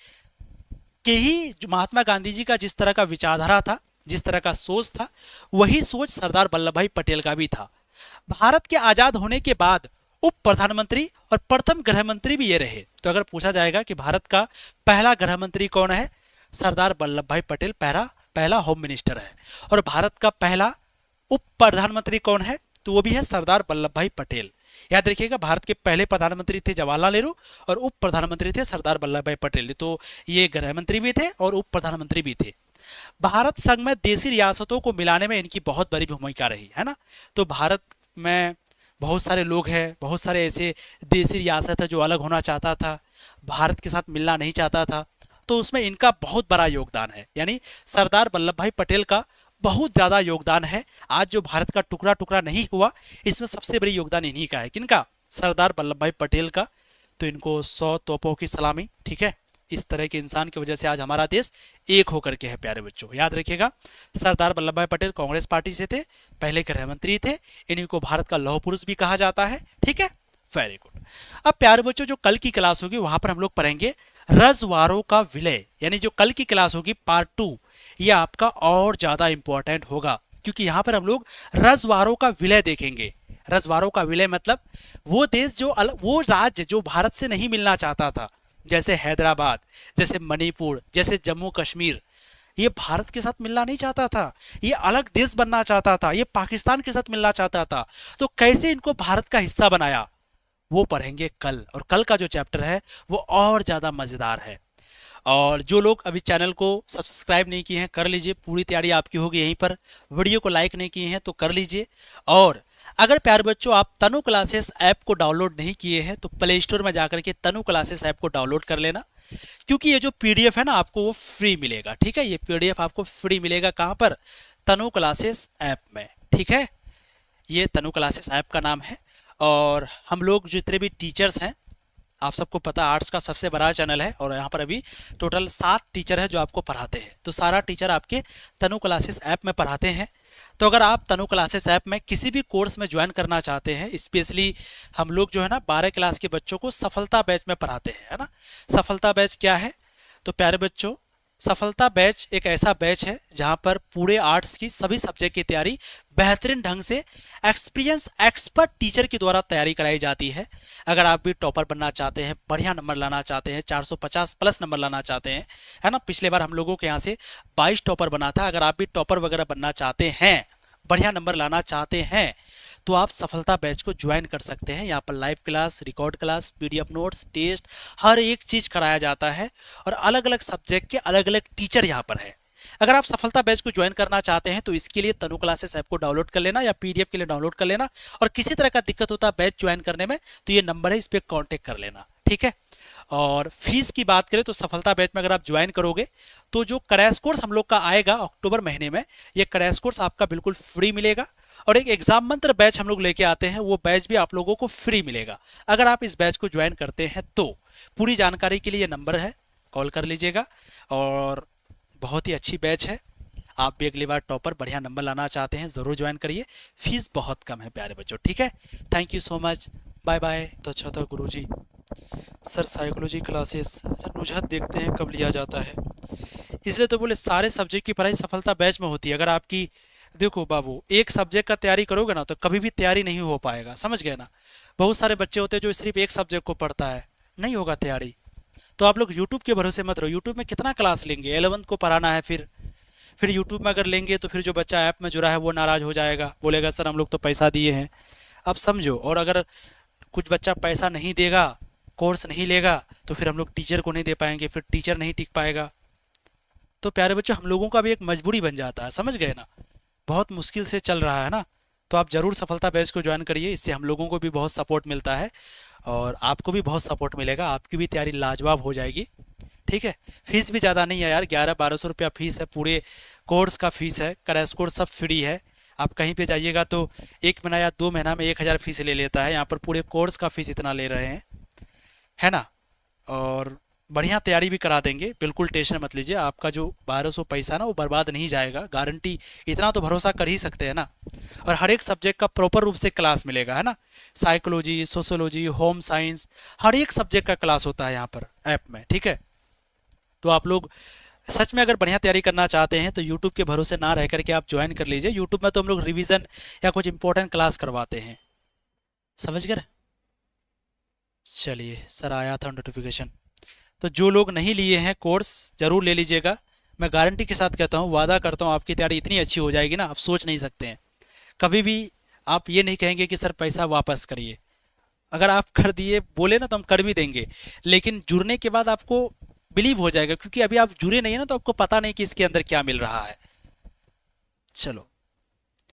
के ही, महात्मा गांधी जी का जिस तरह का विचारधारा था, जिस तरह का सोच था, वही सोच सरदार वल्लभ भाई पटेल का भी था। भारत के आजाद होने के बाद उप प्रधानमंत्री और प्रथम गृह मंत्री भी ये रहे। तो अगर पूछा जाएगा कि भारत का पहला गृह मंत्री कौन है, सरदार वल्लभ भाई पटेल पहला होम मिनिस्टर है। और भारत का पहला उप प्रधानमंत्री कौन है, तो वो भी है सरदार वल्लभ भाई पटेल। याद रखिएगा, भारत के पहले प्रधानमंत्री थे जवाहरलाल नेहरू और उप प्रधानमंत्री थे सरदार वल्लभ भाई पटेल। तो ये गृह मंत्री भी थे और उप प्रधानमंत्री भी थे। भारत संघ में देशी रियासतों को मिलाने में इनकी बहुत बड़ी भूमिका रही, है ना। तो भारत में बहुत सारे लोग हैं, बहुत सारे ऐसे देशी रियासत है जो अलग होना चाहता था, भारत के साथ मिलना नहीं चाहता था, तो उसमें इनका बहुत बड़ा योगदान है। यानी सरदार वल्लभ भाई पटेल का बहुत ज़्यादा योगदान है। आज जो भारत का टुकड़ा टुकड़ा नहीं हुआ, इसमें सबसे बड़ी योगदान इन्हीं का है। किनका, सरदार वल्लभ भाई पटेल का। तो इनको 100 तोपों की सलामी। ठीक है, इस तरह के इंसान की वजह से आज हमारा देश एक होकर के है प्यारे बच्चों, याद रखिएगा। सरदार वल्लभ भाई पटेल कांग्रेस पार्टी से थे, पहले गृह मंत्री थे, इन्हीं को भारत का लौह पुरुष भी कहा जाता है। ठीक है, वेरी गुड। अब प्यारे बच्चों, जो कल की क्लास होगी वहां पर हम लोग पढ़ेंगे रजवाड़ों का विलय, यानी जो कल की क्लास होगी पार्ट 2, ये आपका और ज्यादा इंपॉर्टेंट होगा, क्योंकि यहां पर हम लोग रजवाड़ों का विलय देखेंगे। रजवाड़ों का विलय मतलब वो देश जो वो राज्य जो भारत से नहीं मिलना चाहता था, जैसे हैदराबाद, जैसे मणिपुर, जैसे जम्मू कश्मीर, ये भारत के साथ मिलना नहीं चाहता था, ये अलग देश बनना चाहता था, ये पाकिस्तान के साथ मिलना चाहता था। तो कैसे इनको भारत का हिस्सा बनाया, वो पढ़ेंगे कल। और कल का जो चैप्टर है वो और ज़्यादा मज़ेदार है। और जो लोग अभी चैनल को सब्सक्राइब नहीं किए हैं कर लीजिए, पूरी तैयारी आपकी होगी यहीं पर। वीडियो को लाइक नहीं किए हैं तो कर लीजिए। और अगर प्यारे बच्चों आप तनु क्लासेस ऐप को डाउनलोड नहीं किए हैं तो प्ले स्टोर में जाकर के तनु क्लासेस ऐप को डाउनलोड कर लेना, क्योंकि ये जो पीडीएफ है ना आपको वो फ्री मिलेगा। ठीक है, ये पीडीएफ आपको फ्री मिलेगा कहाँ पर, तनु क्लासेस ऐप में। ठीक है, ये तनु क्लासेस ऐप का नाम है। और हम लोग जितने भी टीचर्स हैं, आप सबको पता आर्ट्स का सबसे बड़ा चैनल है और यहाँ पर अभी टोटल 7 टीचर है जो आपको पढ़ाते हैं। तो सारा टीचर आपके तनु क्लासेस ऐप में पढ़ाते हैं। तो अगर आप तनु क्लासेस ऐप में किसी भी कोर्स में ज्वाइन करना चाहते हैं, स्पेशली हम लोग जो है ना 12 क्लास के बच्चों को सफलता बैच में पढ़ाते हैं, है ना। सफलता बैच क्या है, तो प्यारे बच्चों सफलता बैच एक ऐसा बैच है जहां पर पूरे आर्ट्स की सभी सब्जेक्ट की तैयारी बेहतरीन ढंग से एक्सपीरियंस एक्सपर्ट टीचर के द्वारा तैयारी कराई जाती है। अगर आप भी टॉपर बनना चाहते हैं, बढ़िया नंबर लाना चाहते हैं, 450 प्लस नंबर लाना चाहते हैं, है ना। पिछले बार हम लोगों के यहाँ से 22 टॉपर बना था। अगर आप भी टॉपर वगैरह बनना चाहते हैं, बढ़िया नंबर लाना चाहते हैं, तो आप सफलता बैच को ज्वाइन कर सकते हैं। यहाँ पर live class, record class, PDF notes, test, हर एक चीज कराया जाता है और अलग अलग सब्जेक्ट के अलग अलग टीचर यहाँ पर है। अगर आप सफलता बैच को ज्वाइन करना चाहते हैं तो इसके लिए तनु क्लासेस ऐप को डाउनलोड कर लेना या पीडीएफ के लिए डाउनलोड कर लेना। और किसी तरह का दिक्कत होता है बैच ज्वाइन करने में तो ये नंबर है, इस पर कॉन्टेक्ट कर लेना। ठीक है, और फीस की बात करें तो सफलता बैच में अगर आप ज्वाइन करोगे तो जो क्रैश कोर्स हम लोग का आएगा अक्टूबर महीने में, ये क्रैश कोर्स आपका बिल्कुल फ्री मिलेगा। और एक एग्जाम मंत्र बैच हम लोग लेके आते हैं, वो बैच भी आप लोगों को फ्री मिलेगा अगर आप इस बैच को ज्वाइन करते हैं तो। पूरी जानकारी के लिए ये नंबर है, कॉल कर लीजिएगा। और बहुत ही अच्छी बैच है, आप भी अगली बार टॉपर बढ़िया नंबर लाना चाहते हैं ज़रूर ज्वाइन करिए। फीस बहुत कम है प्यारे बच्चों। ठीक है, thank you so much, bye bye. तो अच्छा था गुरुजी, सर साइकोलॉजी क्लासेस नुजहत देखते हैं कब लिया जाता है, इसलिए तो बोले सारे सब्जेक्ट की पढ़ाई सफलता बैच में होती है। अगर आपकी देखो बाबू एक सब्जेक्ट का तैयारी करोगे ना तो कभी भी तैयारी नहीं हो पाएगा, समझ गए ना। बहुत सारे बच्चे होते हैं जो सिर्फ एक सब्जेक्ट को पढ़ता है, नहीं होगा तैयारी। तो आप लोग यूट्यूब के भरोसे मत रहो। यूट्यूब में कितना क्लास लेंगे, 11th को पढ़ाना है, फिर यूट्यूब में अगर लेंगे तो फिर जो बच्चा ऐप में जुड़ा है वो नाराज हो जाएगा, बोलेगा सर हम लोग तो पैसा दिए हैं। आप समझो, और अगर कुछ बच्चा पैसा नहीं देगा, कोर्स नहीं लेगा, तो फिर हम लोग टीचर को नहीं दे पाएंगे, फिर टीचर नहीं टिक पाएगा। तो प्यारे बच्चों हम लोगों का भी एक मजबूरी बन जाता है, समझ गए ना। बहुत मुश्किल से चल रहा है ना। तो आप जरूर सफलता बैच को ज्वाइन करिए, इससे हम लोगों को भी बहुत सपोर्ट मिलता है और आपको भी बहुत सपोर्ट मिलेगा, आपकी भी तैयारी लाजवाब हो जाएगी। ठीक है, फीस भी ज़्यादा नहीं है यार, 1100-1200 रुपया फीस है, पूरे कोर्स का फीस है। क्रैश कोर्स सब फ्री है। आप कहीं पे जाइएगा तो 1 महीना या 2 महीना में 1000 फीस ले लेता है, यहाँ पर पूरे कोर्स का फीस इतना ले रहे हैं, है ना। और बढ़िया तैयारी भी करा देंगे, बिल्कुल टेंशन मत लीजिए। आपका जो 1200 पैसा ना वो बर्बाद नहीं जाएगा, गारंटी, इतना तो भरोसा कर ही सकते हैं ना। और हर एक सब्जेक्ट का प्रॉपर रूप से क्लास मिलेगा, है ना। साइकोलॉजी, सोशोलॉजी, होम साइंस, हर एक सब्जेक्ट का क्लास होता है यहाँ पर ऐप में। ठीक है, तो आप लोग सच में अगर बढ़िया तैयारी करना चाहते हैं तो यूट्यूब के भरोसे ना रह करके आप ज्वाइन कर लीजिए। यूट्यूब में तो हम लोग रिवीजन या कुछ इंपॉर्टेंट क्लास करवाते हैं, समझ गए। चलिए, सर आया था नोटिफिकेशन। तो जो लोग नहीं लिए हैं कोर्स जरूर ले लीजिएगा। मैं गारंटी के साथ कहता हूँ, वादा करता हूँ आपकी तैयारी इतनी अच्छी हो जाएगी ना, आप सोच नहीं सकते हैं। कभी भी आप ये नहीं कहेंगे कि सर पैसा वापस करिए। अगर आप कर दिए बोले ना तो हम कर भी देंगे, लेकिन जुड़ने के बाद आपको बिलीव हो जाएगा, क्योंकि अभी आप जुड़े नहीं है ना तो आपको पता नहीं कि इसके अंदर क्या मिल रहा है। चलो।